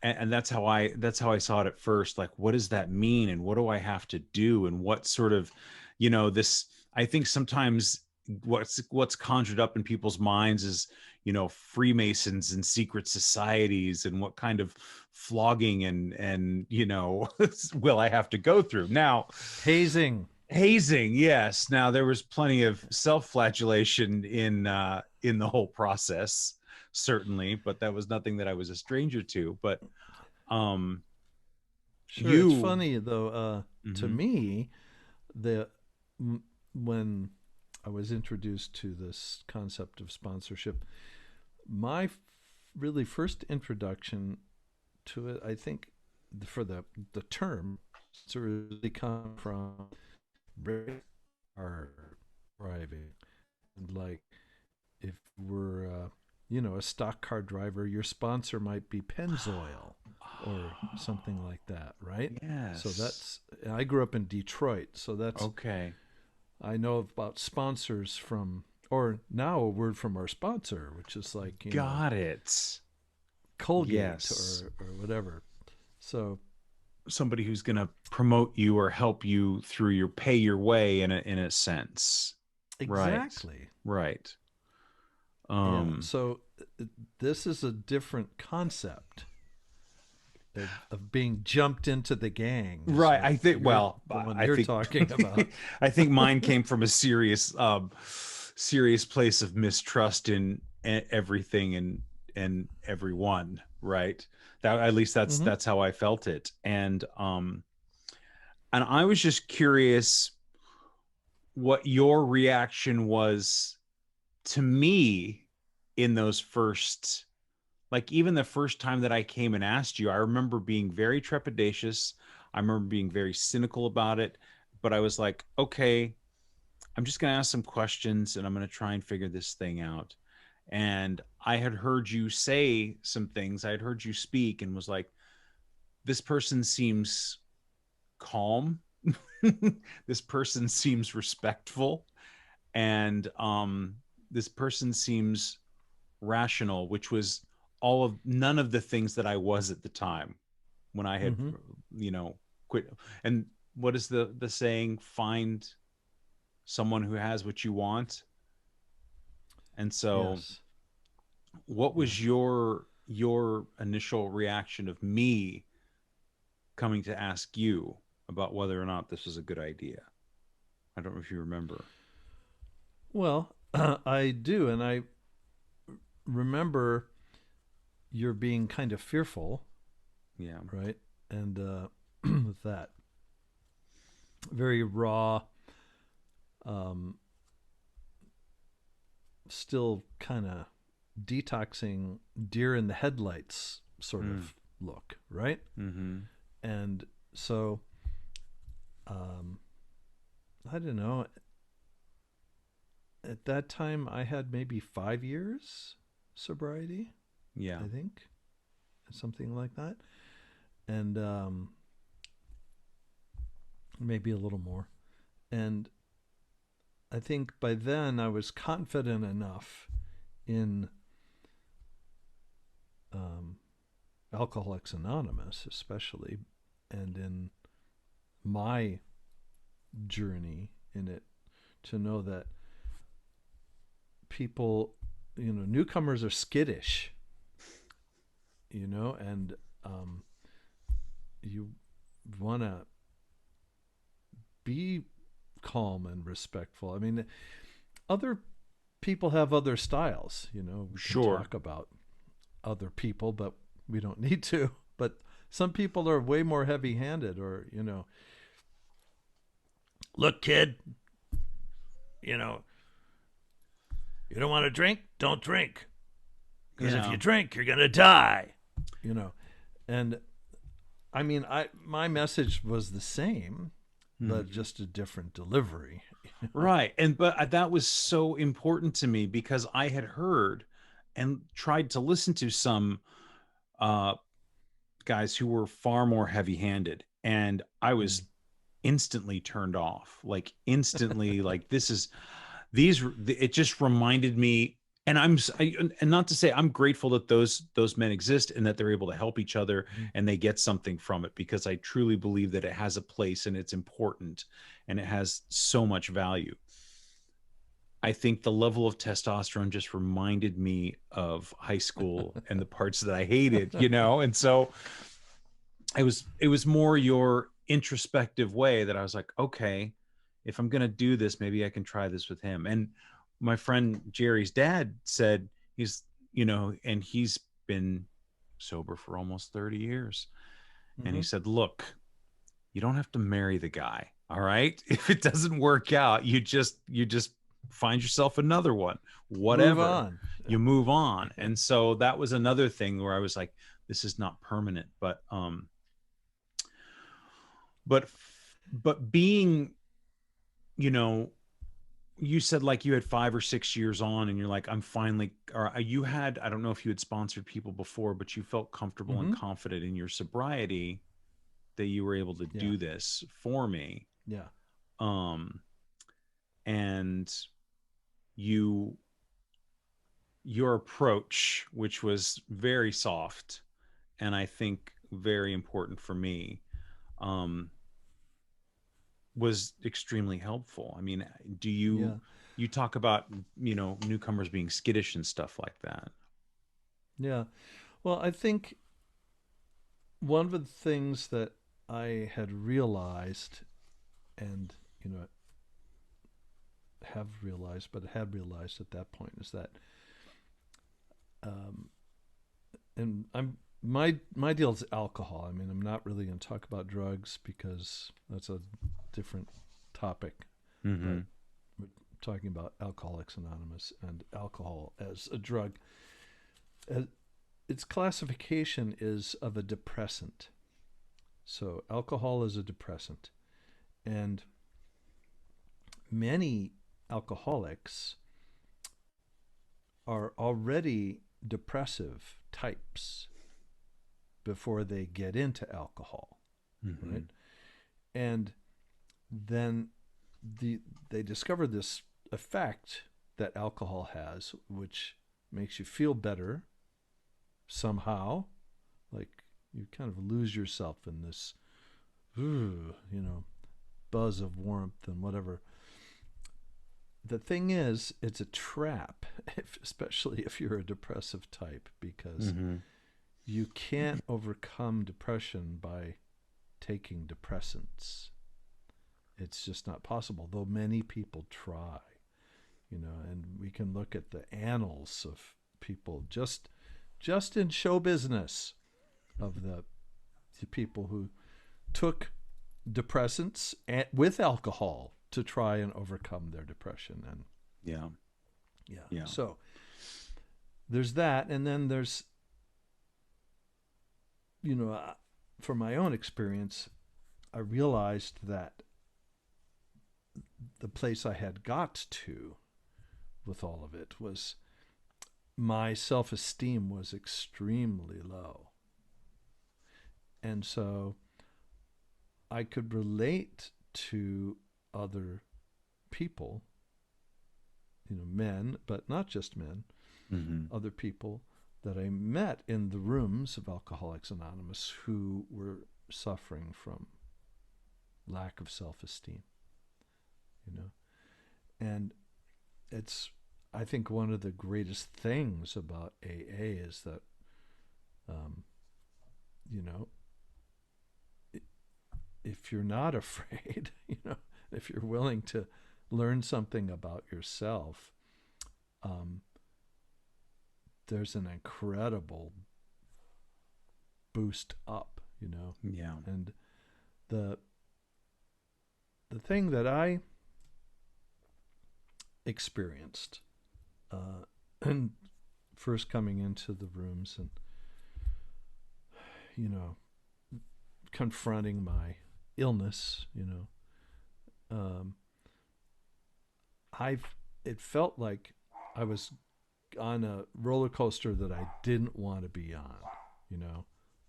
and that's how I saw it at first. Like, what does that mean, and what do I have to do, and what sort of, you know, this, I think sometimes what's conjured up in people's minds is, you know, Freemasons and secret societies and what kind of flogging and you know will I have to go through. Now, hazing, yes. Now, there was plenty of self-flagellation in the whole process, certainly, but that was nothing that I was a stranger to. But sure, it's funny though, to me, when I was introduced to this concept of sponsorship, my really first introduction to it, I think, for the term, it's really come from our driving. Like, if we're you know, a stock car driver, your sponsor might be Pennzoil or something like that, right? Yes. So I grew up in Detroit, so that's okay. I know about sponsors from, or now a word from our sponsor, which is like, got it, Colgate, yes, or whatever. So somebody who's going to promote you or help you through your pay your way in a sense. Exactly. Right. So this is a different concept of being jumped into the gang. Right. I think, the one you're talking about. I think mine came from a serious place of mistrust in everything and everyone. Right. That, at least that's how I felt it. And I was just curious what your reaction was to me in those first, like, even the first time that I came and asked you. I remember being very trepidatious. I remember being very cynical about it, but I was like, okay, I'm just going to ask some questions and I'm going to try and figure this thing out. And I had heard you say some things. I had heard you speak and was like, this person seems calm. This person seems respectful, and this person seems rational, which was none of the things that I was at the time when I had, quit. And what is the saying? Find someone who has what you want. And so, yes. What was your initial reaction of me coming to ask you about whether or not this was a good idea? I don't know if you remember. Well, I do, and I remember you're being kind of fearful. Yeah. Right? And with that very raw, still kind of detoxing, deer in the headlights sort of look, right? Mm-hmm. And so, I don't know. At that time, I had maybe 5 years sobriety. Yeah, I think something like that, and maybe a little more. And I think by then I was confident enough in Alcoholics Anonymous, especially, and in my journey in it, to know that people, newcomers are skittish, and you want to be calm and respectful. I mean, other people have other styles, we can talk about other people, but we don't need to. But some people are way more heavy-handed, or, look, kid, you don't want to drink? Don't drink. Because if you drink, you're going to die, And I mean, my message was the same, but just a different delivery. Right. But that was so important to me, because I had heard and tried to listen to some guys who were far more heavy-handed, and I was instantly turned off, like instantly. Like, it just reminded me. And and not to say I'm grateful that those men exist and that they're able to help each other and they get something from it, because I truly believe that it has a place and it's important and it has so much value. I think the level of testosterone just reminded me of high school and the parts that I hated, and so it was more your introspective way that I was like, okay, if I'm going to do this, maybe I can try this with him. And my friend Jerry's dad said and he's been sober for almost 30 years. And he said, look, you don't have to marry the guy. All right. If it doesn't work out, you just find yourself another one, whatever. You move on. And so that was another thing where I was like, this is not permanent, but being, you said like you had 5 or 6 years on and you're like, I'm finally, or you had, I don't know if you had sponsored people before, but you felt comfortable and confident in your sobriety that you were able to do this for me. Yeah. And your approach, which was very soft and I think very important for me, was extremely helpful. I mean, do you talk about, newcomers being skittish and stuff like that? Yeah. Well, I think one of the things that I had realized and, had realized at that point is that, and my deal is alcohol. I mean, I'm not really going to talk about drugs because that's a different topic. But we're talking about Alcoholics Anonymous and alcohol as a drug. Its classification is of a depressant. So alcohol is a depressant. And many alcoholics are already depressive types. before they get into alcohol, right? And then they discovered this effect that alcohol has, which makes you feel better somehow, like you kind of lose yourself in this, buzz of warmth and whatever. The thing is, it's a trap, especially if you're a depressive type, because you can't overcome depression by taking depressants. It's just not possible, though many people try, and we can look at the annals of people just in show business of the people who took depressants with alcohol to try and overcome their depression. And yeah. So there's that, and then there's, from my own experience, I realized that the place I had got to with all of it was my self-esteem was extremely low. And so I could relate to other people, men, but not just men, other people that I met in the rooms of Alcoholics Anonymous who were suffering from lack of self-esteem, and it's, I think one of the greatest things about AA is that, if you're not afraid, if you're willing to learn something about yourself, there's an incredible boost up, Yeah. And the thing that I experienced, and first coming into the rooms and, confronting my illness, it felt like I was on a roller coaster that I didn't want to be on,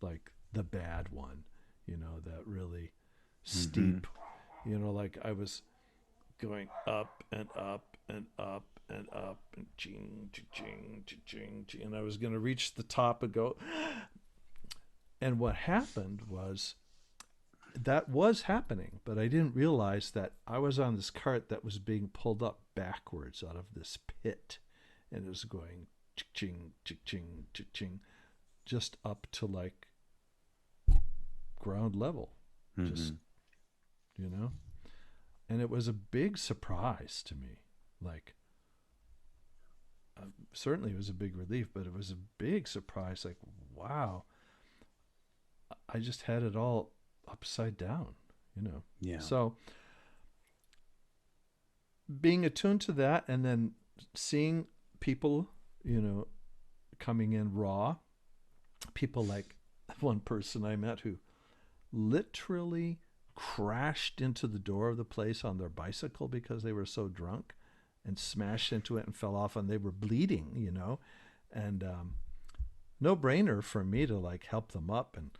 like the bad one, that really steep, like I was going up and up and up and up and ching, ching, ching, ching, and I was going to reach the top and go. And what happened was, that was happening, but I didn't realize that I was on this cart that was being pulled up backwards out of this pit, and it was going ching, ching, ching, just up to like ground level, just, and it was a big surprise to me. Like, certainly it was a big relief, but it was a big surprise. Like, wow, I just had it all upside down, Yeah. So being attuned to that, and then seeing people, coming in raw, people like one person I met who literally crashed into the door of the place on their bicycle because they were so drunk, and smashed into it and fell off, and they were bleeding, and no brainer for me to like help them up and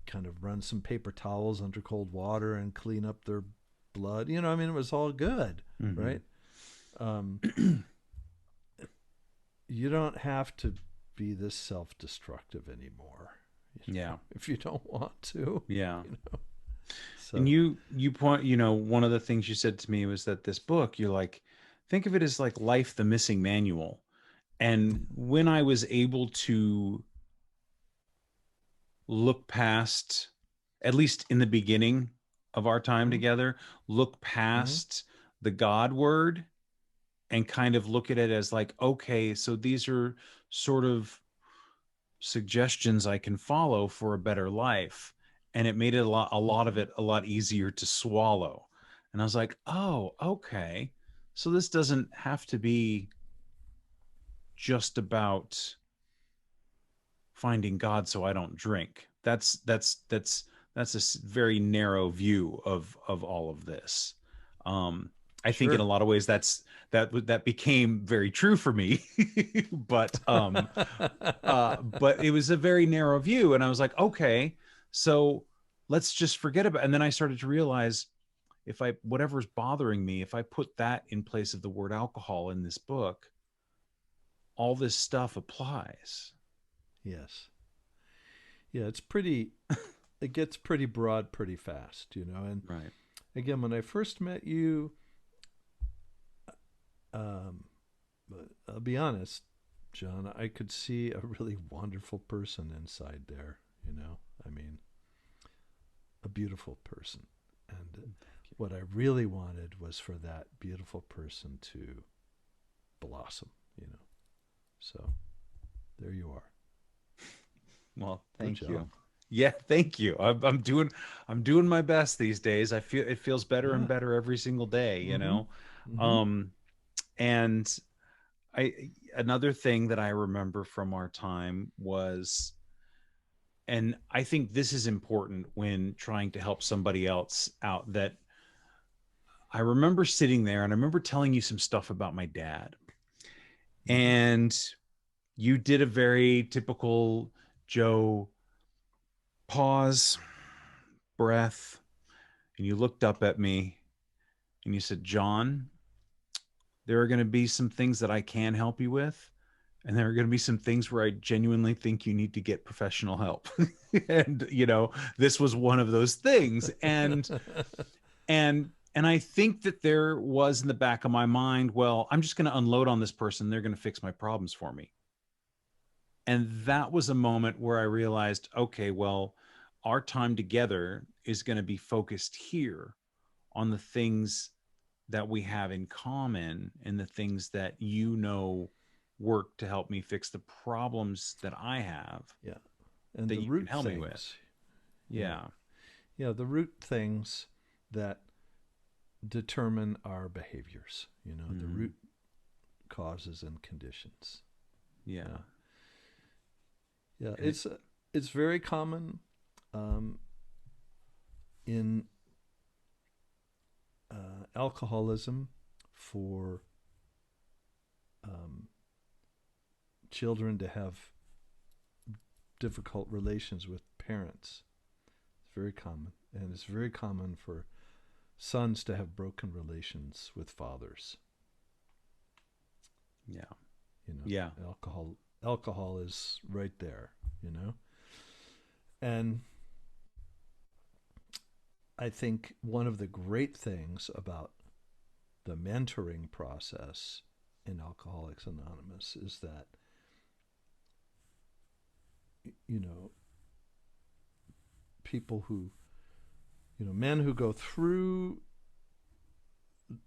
kind of run some paper towels under cold water and clean up their blood. It was all good, right? You don't have to be this self-destructive anymore. If you don't want to. Yeah. So. And you point, one of the things you said to me was that this book, you're like, think of it as like Life, the Missing Manual. And when I was able to look past, at least in the beginning of our time together, look past the God word and kind of look at it as like, okay, so these are sort of suggestions I can follow for a better life. And it made it a lot of it a lot easier to swallow. And I was like, oh, okay. So this doesn't have to be just about finding God so I don't drink. That's a very narrow view of all of this. I think in a lot of ways that became very true for me. But but it was a very narrow view, and I was like, okay, so let's just forget about it. And then I started to realize, if I, whatever's bothering me, if I put that in place of the word alcohol in this book, all this stuff applies. Yes. Yeah, it's pretty it gets pretty broad pretty fast, you know. And Right. again, when I first met you, I'll be honest, John, I could see a really wonderful person inside there, you know. I mean, a beautiful person. And what I really wanted was for that beautiful person to blossom, you know. So there you are. Well, thank you. Yeah, thank you. I'm doing my best these days. I feel it feels better and better every single day, you know. And another thing that I remember from our time was, and I think this is important when trying to help somebody else out, that I remember sitting there and I remember telling you some stuff about my dad. And you did a very typical Joe pause, breath, and you looked up at me and you said, John, there are going to be some things that I can help you with, and there are going to be some things where I genuinely think you need to get professional help. And, you know, this was one of those things. And I think that there was in the back of my mind, well, I'm just going to unload on this person. They're going to fix my problems for me. And that was a moment where I realized, okay, well, our time together is going to be focused here on the things that we have in common and the things that, you know, work to help me fix the problems that I have. Yeah. And that the you root can help things, me with. Yeah. Yeah, the root things that determine our behaviors, you know, the root causes and conditions. Yeah. Yeah, it's very common in alcoholism for children to have difficult relations with parents. It's very common, and it's very common for sons to have broken relations with fathers. Yeah. You know, yeah. Alcohol is right there, you know. And I think one of the great things about the mentoring process in Alcoholics Anonymous is that, you know, people who, you know, men who go through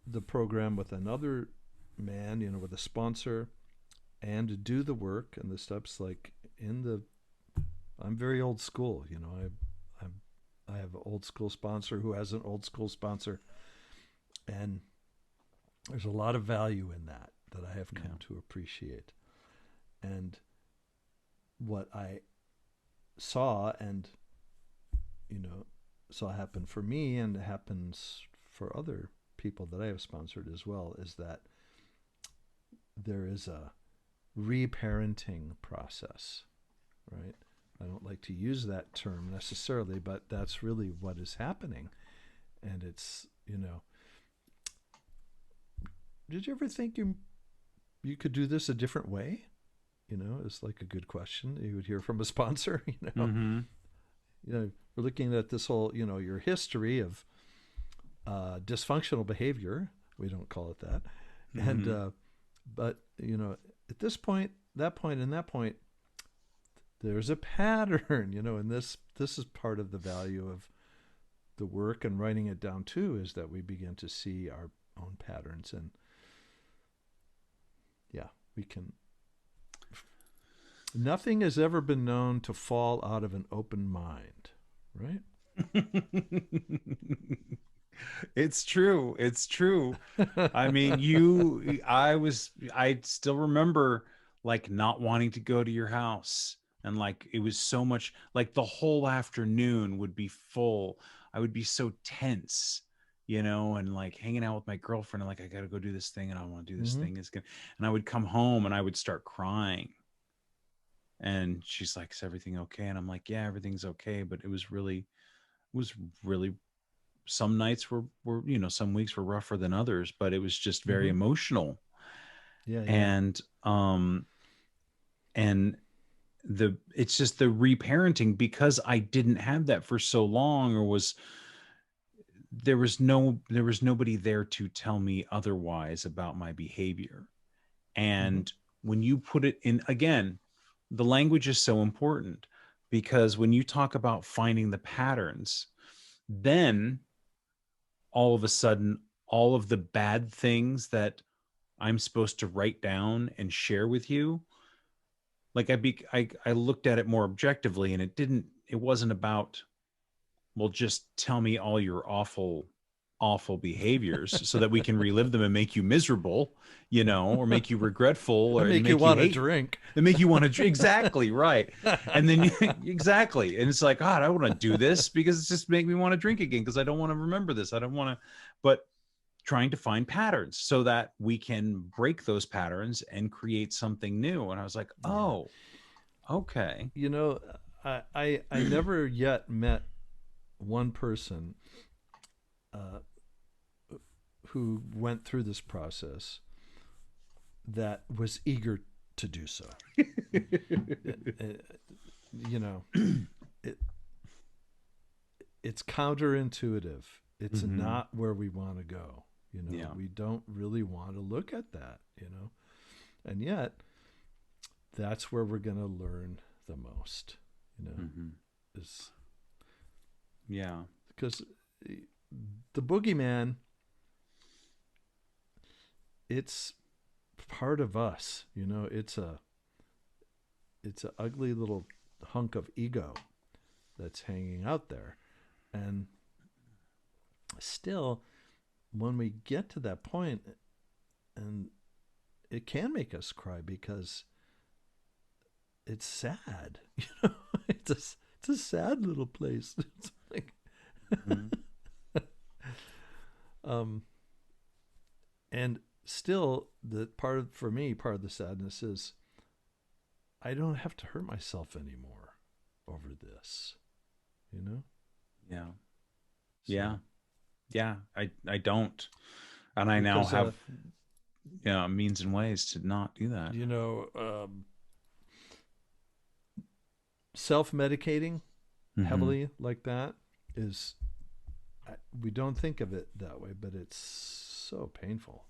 the program with another man, you know, with a sponsor, and do the work and the steps, like I'm very old school, you know. I have an old school sponsor who has an old school sponsor, and there's a lot of value in that I have come to appreciate. And what I saw, and you know, saw happen for me, and happens for other people that I have sponsored as well, is that there is a reparenting process, right? I don't like to use that term necessarily, but that's really what is happening. And it's, you know, did you ever think you could do this a different way? You know, it's like a good question you would hear from a sponsor, you know. You know, we're looking at this whole, you know, your history of dysfunctional behavior. We don't call it that. And but, you know, at this point, that point, and that point, there's a pattern, you know, and this is part of the value of the work and writing it down too, is that we begin to see our own patterns. And yeah, we can. Nothing has ever been known to fall out of an open mind, right? It's true. It's true. I mean, I still remember like not wanting to go to your house, and like it was so much, like the whole afternoon would be full. I would be so tense, and like hanging out with my girlfriend and like, I got to go do this thing and I want to do this thing. And I would come home and I would start crying. And she's like, is everything okay? And I'm like, yeah, everything's okay. But it was really, some nights were, some weeks were rougher than others, but it was just very emotional. Yeah. And it's just the reparenting, because I didn't have that for so long, or there was nobody there to tell me otherwise about my behavior. And when you put it in, again, the language is so important, because when you talk about finding the patterns, then all of a sudden, all of the bad things that I'm supposed to write down and share with you, like I looked at it more objectively, and it wasn't about, well, just tell me all your awful behaviors so that we can relive them and make you miserable, or make you regretful, or make you want to drink. They make you want to drink. Exactly. Right. And then exactly. And it's like, God, I want to do this because it's just make me want to drink again, because I don't want to remember this. I don't want to, but trying to find patterns so that we can break those patterns and create something new. And I was like, oh, okay. I never yet met one person who went through this process that was eager to do so. It's counterintuitive. It's not where we want to go. We don't really want to look at that, and yet that's where we're going to learn the most, is because the boogeyman, it's part of us, it's an ugly little hunk of ego that's hanging out there. And still, when we get to that point, and it can make us cry because it's sad, it's a sad little place. It's like, and still, part of the sadness is I don't have to hurt myself anymore over this, Yeah. So, Yeah. I don't. And I now have means and ways to not do that. Self-medicating heavily like that is, we don't think of it that way, but it's so painful,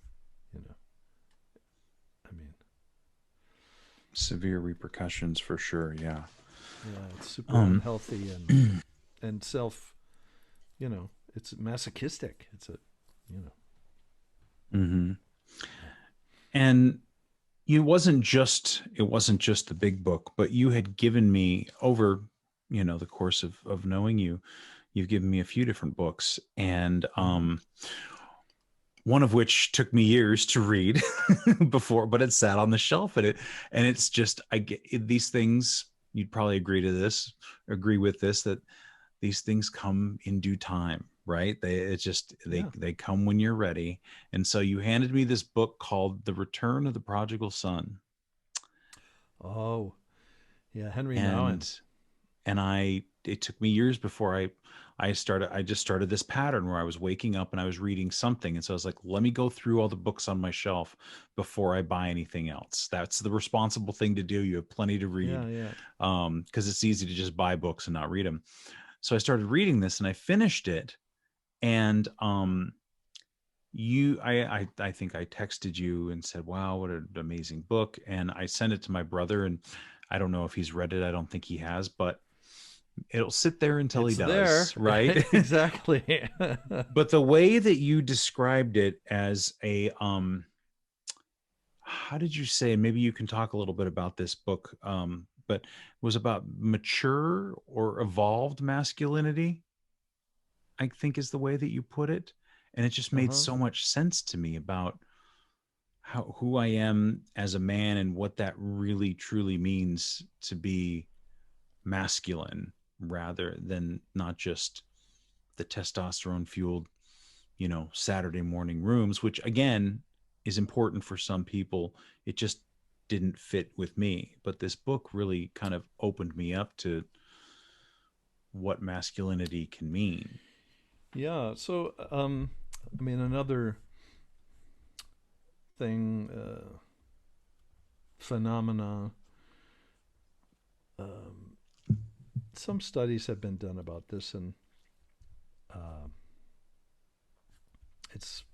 I mean, severe repercussions for sure. Yeah. It's super unhealthy and self, it's masochistic. It's And it wasn't just the big book, but you had given me over, the course of knowing you've given me a few different books, and one of which took me years to read before, but it sat on the shelf, and it's just, these things, you'd probably agree with this, that these things come in due time, right? They come when you're ready. And so you handed me this book called The Return of the Prodigal Son. Oh, yeah. Henry Nouwen. And it took me years before I just started this pattern where I was waking up and I was reading something. And so I was like, let me go through all the books on my shelf before I buy anything else. That's the responsible thing to do. You have plenty to read. Yeah. Because it's easy to just buy books and not read them. So I started reading this and I finished it. And I think I texted you and said, wow, what an amazing book. And I sent it to my brother, and I don't know if he's read it. I don't think he has, but it'll sit there until he does. There. Right? Exactly. But the way that you described it as a, how did you say, maybe you can talk a little bit about this book, but it was about mature or evolved masculinity, I think is the way that you put it. And it just made so much sense to me about who I am as a man and what that really truly means to be masculine, rather than not just the testosterone fueled, Saturday morning rooms, which again is important for some people. It just didn't fit with me. But this book really kind of opened me up to what masculinity can mean. Yeah. So, I mean, another thing, phenomena, some studies have been done about this, and it's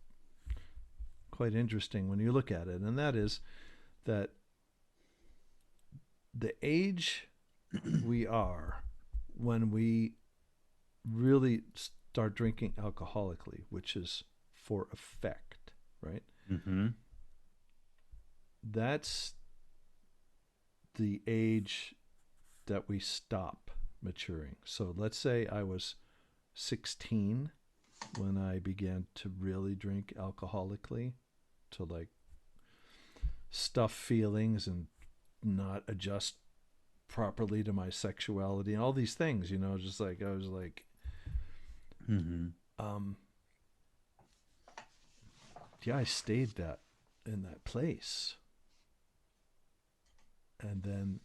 quite interesting when you look at it, and that is that the age we are when we really start drinking alcoholically, which is for effect, right? Mm-hmm. That's the age that we stop maturing. So let's say I was 16 when I began to really drink alcoholically, to like stuff feelings and not adjust properly to my sexuality and all these things, just like I was like, yeah, I stayed in that place. And then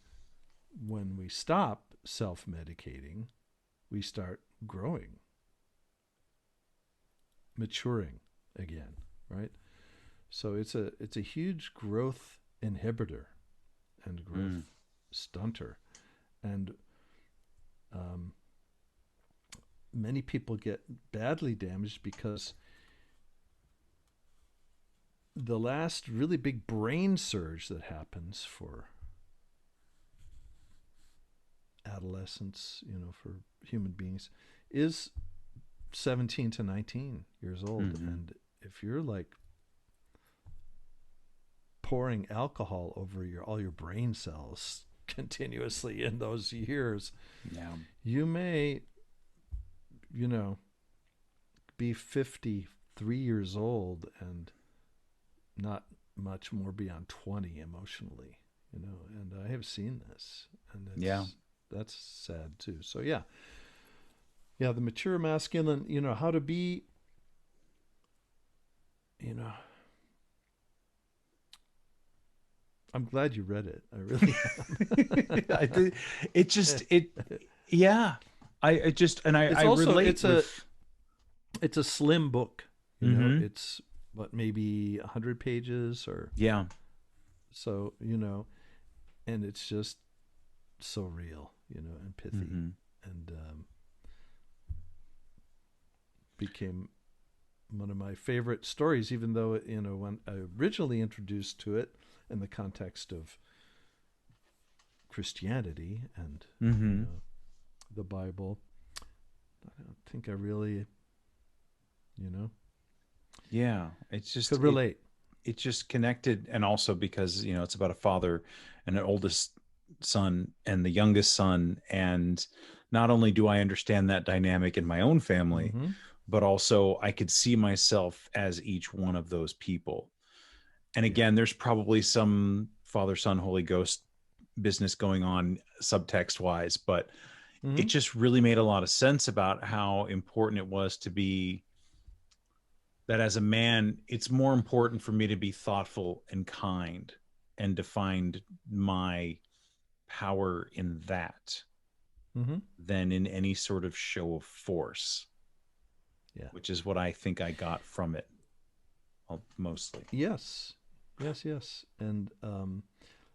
when we stop self-medicating, we start growing, maturing again, right? So it's a huge growth inhibitor and growth stunter, and many people get badly damaged because the last really big brain surge that happens for adolescents, for human beings, is 17 to 19 years old. Mm-hmm. And if you're like pouring alcohol over all your brain cells continuously in those years, you may, be 53 years old and not much more beyond 20 emotionally, and I have seen this, and that's sad too. So yeah, the mature masculine, how to be, I'm glad you read it. I really am. I think it just I also, relate it's a slim book, it's maybe 100 pages or so, and it's just so real, and pithy, and became one of my favorite stories, even though when I originally introduced to it in the context of Christianity and the Bible, I don't think I really, it's just could relate. It just connected, and also because it's about a father and an oldest son and the youngest son, and not only do I understand that dynamic in my own family, but also I could see myself as each one of those people. And again, there's probably some Father, Son, Holy Ghost business going on subtext wise, but it just really made a lot of sense about how important it was to be that as a man, it's more important for me to be thoughtful and kind and to find my power in that than in any sort of show of force. Yeah. Which is what I think I got from it mostly. Yes. And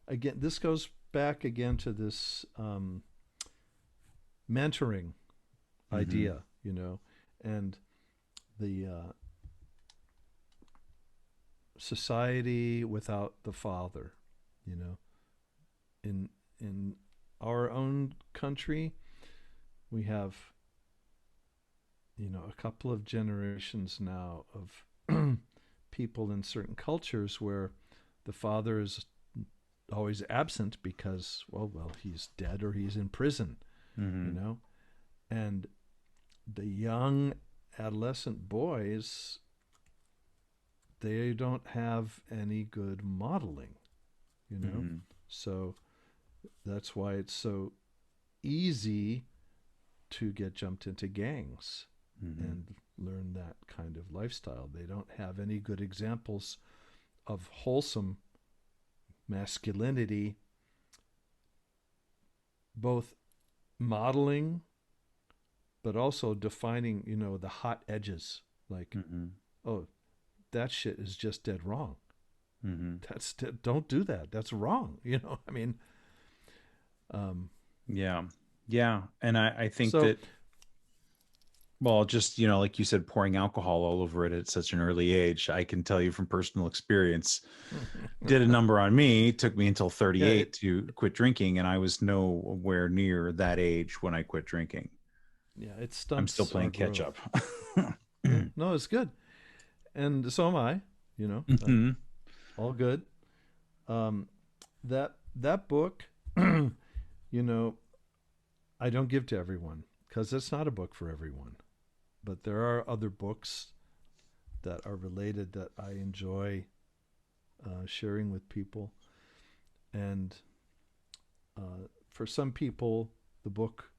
again, this goes back again to this mentoring idea, and the society without the father, in our own country, we have a couple of generations now of people in certain cultures where the father is always absent because well he's dead or he's in prison, and the young adolescent boys, they don't have any good modeling, so that's why it's so easy to get jumped into gangs, and learn that kind of lifestyle. They don't have any good examples of wholesome masculinity, both modeling but also defining, the hot edges. Like, oh, that shit is just dead wrong. Don't do that. That's wrong. I mean, yeah. And I think that, well, just, like you said, pouring alcohol all over it at such an early age, I can tell you from personal experience, did a number on me. It took me until 38 to quit drinking. And I was nowhere near that age when I quit drinking. Yeah, it stunts. I'm still playing catch up. No, it's good. And so am I, all good. That book, I don't give to everyone because it's not a book for everyone. But there are other books that are related that I enjoy sharing with people. And for some people, the book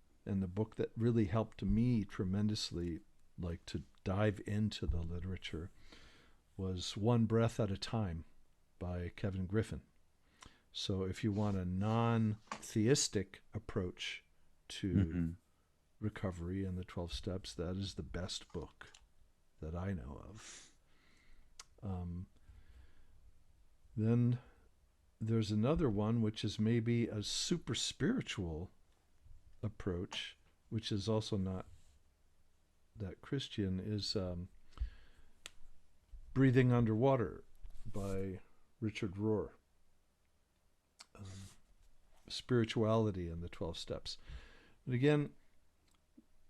that really helped me tremendously, like to dive into the literature, was One Breath at a Time by Kevin Griffin. So if you want a non-theistic approach to recovery and the 12 steps, that is the best book that I know of. Then there's another one which is maybe a super spiritual approach, which is also not that Christian, is Breathing Underwater by Richard Rohr. Spirituality and the 12 steps. But again,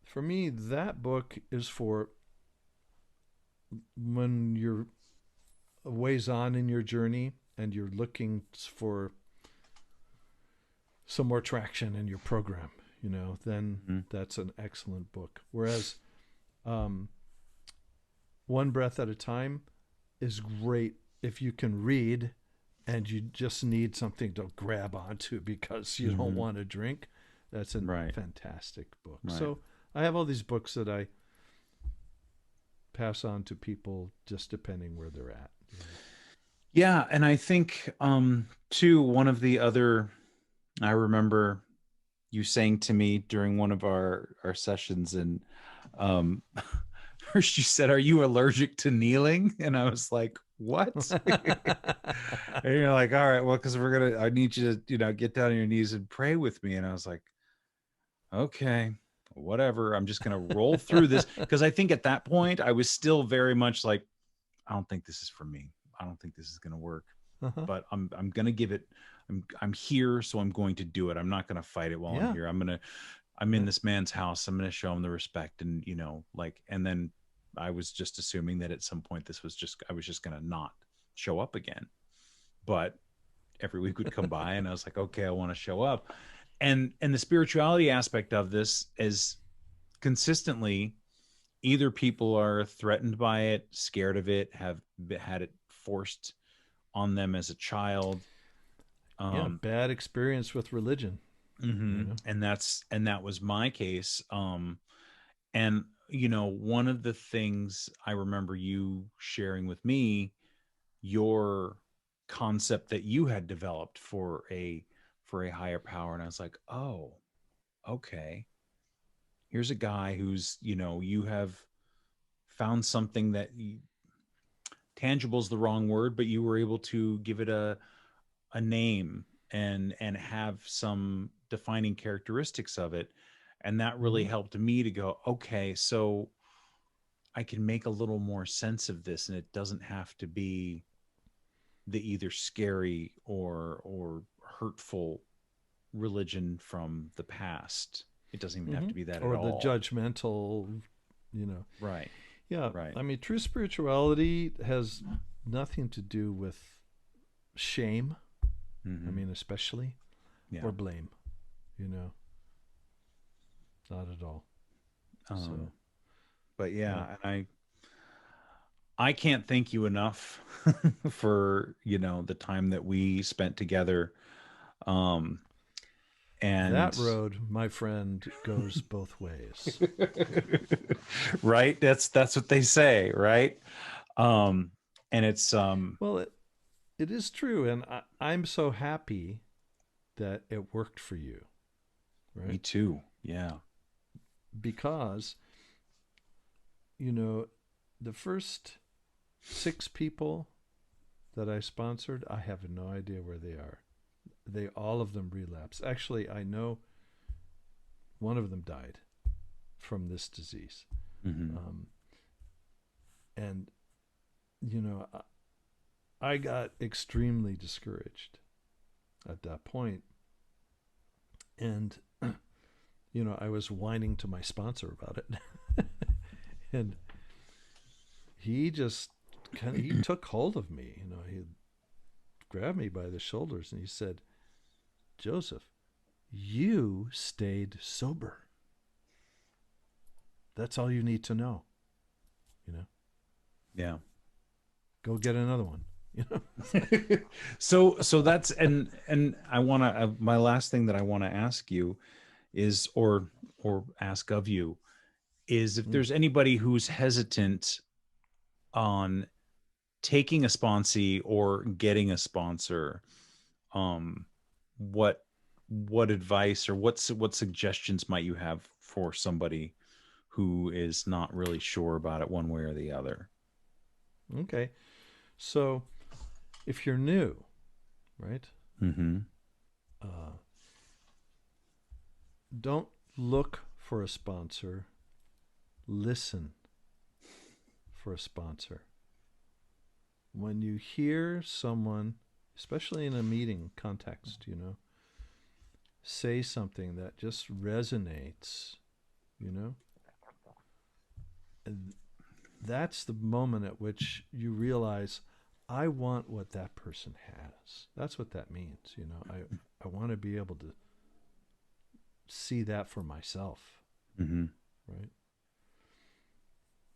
for me, that book is for when you're a ways on in your journey and you're looking for some more traction in your program, then that's an excellent book. Whereas One Breath at a Time is great if you can read and you just need something to grab onto because you don't want to drink. That's a fantastic book. Right. So I have all these books that I pass on to people just depending where they're at. Yeah. And I think, too, one of the other, I remember you saying to me during one of our sessions, and first you said, "Are you allergic to kneeling?" And I was like, "What?" And you're like, "All right, well, because I need you to, get down on your knees and pray with me." And I was like, okay, whatever. I'm just going to roll through this. Because I think at that point I was still very much like, I don't think this is for me. I don't think this is going to work, but I'm going to give it. I'm here. So I'm going to do it. I'm not going to fight it while I'm here. I'm in this man's house. I'm going to show him the respect and, and then I was just assuming that at some point I was just going to not show up again, but every week would come by and I was like, okay, I want to show up. And the spirituality aspect of this is consistently either people are threatened by it, scared of it, have had it forced on them as a child. Bad experience with religion. And that was my case. And one of the things I remember you sharing with me, your concept that you had developed for a higher power. And I was like, oh, okay. Here's a guy who's, you have found something that tangible is the wrong word, but you were able to give it a name and have some defining characteristics of it. And that really helped me to go, okay, so I can make a little more sense of this. And it doesn't have to be the either scary or hurtful religion from the past. It doesn't even have to be that or at all. Or the judgmental, Right. Yeah. Right. I mean, true spirituality has nothing to do with shame. I mean, especially, or blame, not at all. But and I can't thank you enough for, the time that we spent together. And that road, my friend, goes both ways. Right? That's what they say, right? And it's well, it is true, and I'm so happy that it worked for you. Right? Me too. Yeah. Because the first 6 people that I sponsored, I have no idea where they are. All of them relapsed. Actually, I know one of them died from this disease. Mm-hmm. And I got extremely discouraged at that point. And I was whining to my sponsor about it. And he just he took hold of me. He grabbed me by the shoulders and he said, "Joseph, you stayed sober. That's all you need to know. Yeah. Go get another one." So that's and I want to my last thing that I want to ask you is or ask of you is if there's anybody who's hesitant on taking a sponsee or getting a sponsor, what advice or what suggestions might you have for somebody who is not really sure about it one way or the other? Okay. So if you're new, right? Mm-hmm. Don't look for a sponsor. Listen for a sponsor. When you hear someone, especially in a meeting context, say something that just resonates, and that's the moment at which you realize, I want what that person has. That's what that means. I want to be able to see that for myself. Mm-hmm. Right.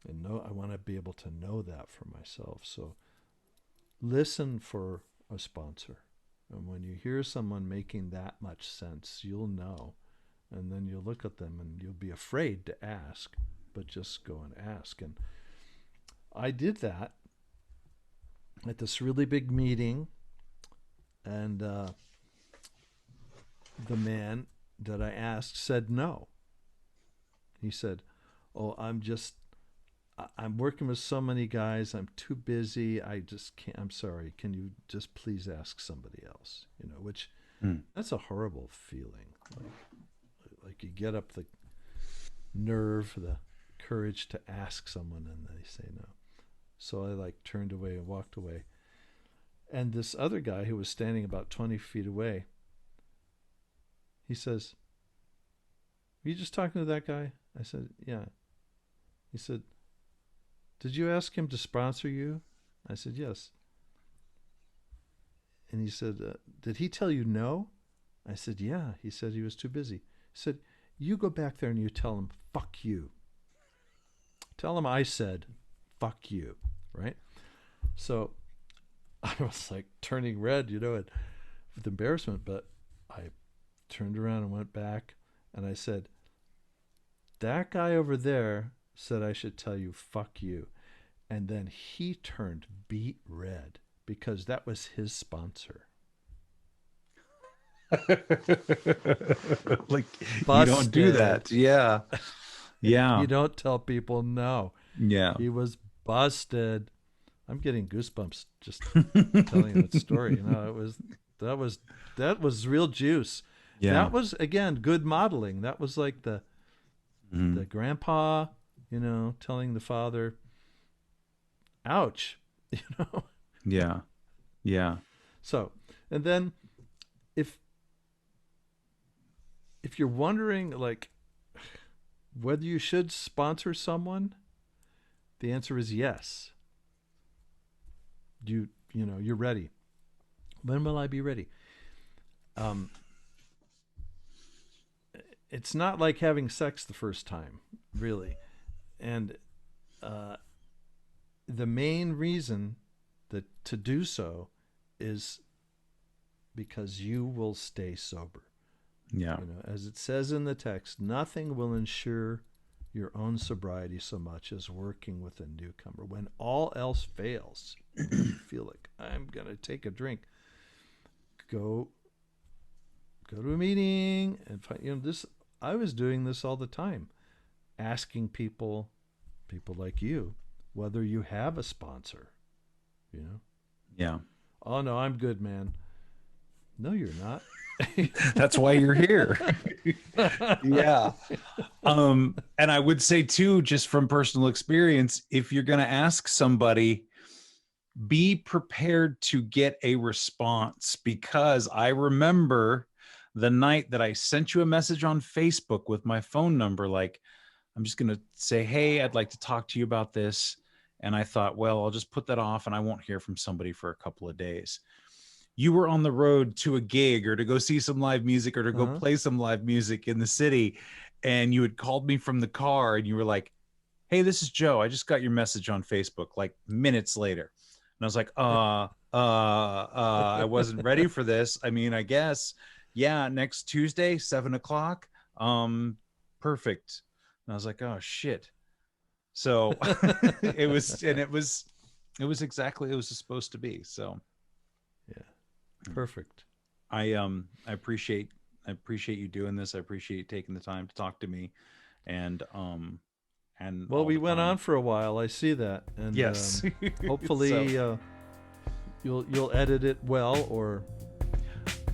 And I want to be able to know that for myself. So listen for a sponsor. And when you hear someone making that much sense, you'll know. And then you'll look at them and you'll be afraid to ask, but just go and ask. And I did that at this really big meeting. And the man that I asked said no. He said, "Oh, I'm working with so many guys. I'm too busy. I just can't. I'm sorry. Can you just please ask somebody else?" Which that's a horrible feeling. Like you get up the nerve, the courage to ask someone, and they say no. So I turned away and walked away. And this other guy who was standing about 20 feet away, he says, "Were you just talking to that guy?" I said, "Yeah." He said, "Did you ask him to sponsor you?" I said, "Yes." And he said, "Did he tell you no?" I said, "Yeah." He said he was too busy. He said, "You go back there and you tell him, fuck you. Tell him I said, fuck you." Right? So I was turning red, with embarrassment, but I turned around and went back and I said, "That guy over there said I should tell you, fuck you." And then he turned beet red because that was his sponsor. You don't do that. Yeah. Yeah. You don't tell people no. Yeah. He was busted. I'm getting goosebumps just telling that story. That was real juice. Yeah. That was, again, good modeling. That was like the grandpa, telling the father, ouch, Yeah. Yeah. So, and then if you're wondering whether you should sponsor someone, the answer is yes. You're ready. When will I be ready? It's not like having sex the first time, really. And the main reason to do so is because you will stay sober. Yeah. As it says in the text, nothing will ensure your own sobriety so much as working with a newcomer. When all else fails, you feel like I'm gonna take a drink. Go to a meeting and find this. I was doing this all the time, asking people like you, whether you have a sponsor. Yeah. Oh no, I'm good, man. No, you're not. That's why you're here. Yeah. And I would say too, just from personal experience, if you're going to ask somebody, be prepared to get a response, because I remember the night that I sent you a message on Facebook with my phone number, like, I'm just going to say, hey, I'd like to talk to you about this. And I thought, well, I'll just put that off and I won't hear from somebody for a couple of days. You were on the road to a gig or to go see some live music or to go play some live music in the city. And you had called me from the car and you were like, hey, this is Joe. I just got your message on Facebook, like minutes later. And I was like, I wasn't ready for this. I mean, I guess, yeah, next Tuesday, 7:00. Perfect. And I was like, oh shit. So it was exactly, it was supposed to be. So yeah. Perfect. I appreciate you doing this. I appreciate you taking the time to talk to me. And well, we went on for a while. I see that. And yes. Hopefully so, you'll edit it well, or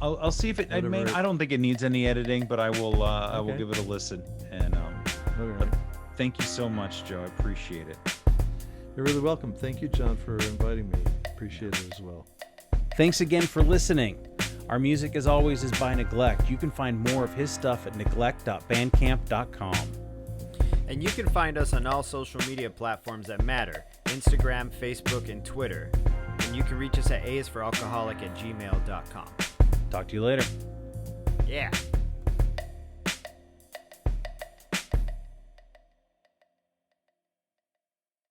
I'll see if it, I don't think it needs any editing, but I will I will give it a listen. And right. Thank you so much, Joe. I appreciate it. You're really welcome. Thank you, John, for inviting me. Appreciate it as well. Thanks again for listening. Our music, as always, is by Neglect. You can find more of his stuff at neglect.bandcamp.com. And you can find us on all social media platforms that matter: Instagram, Facebook, and Twitter. And you can reach us at aisforalcoholic@gmail.com. Talk to you later. Yeah.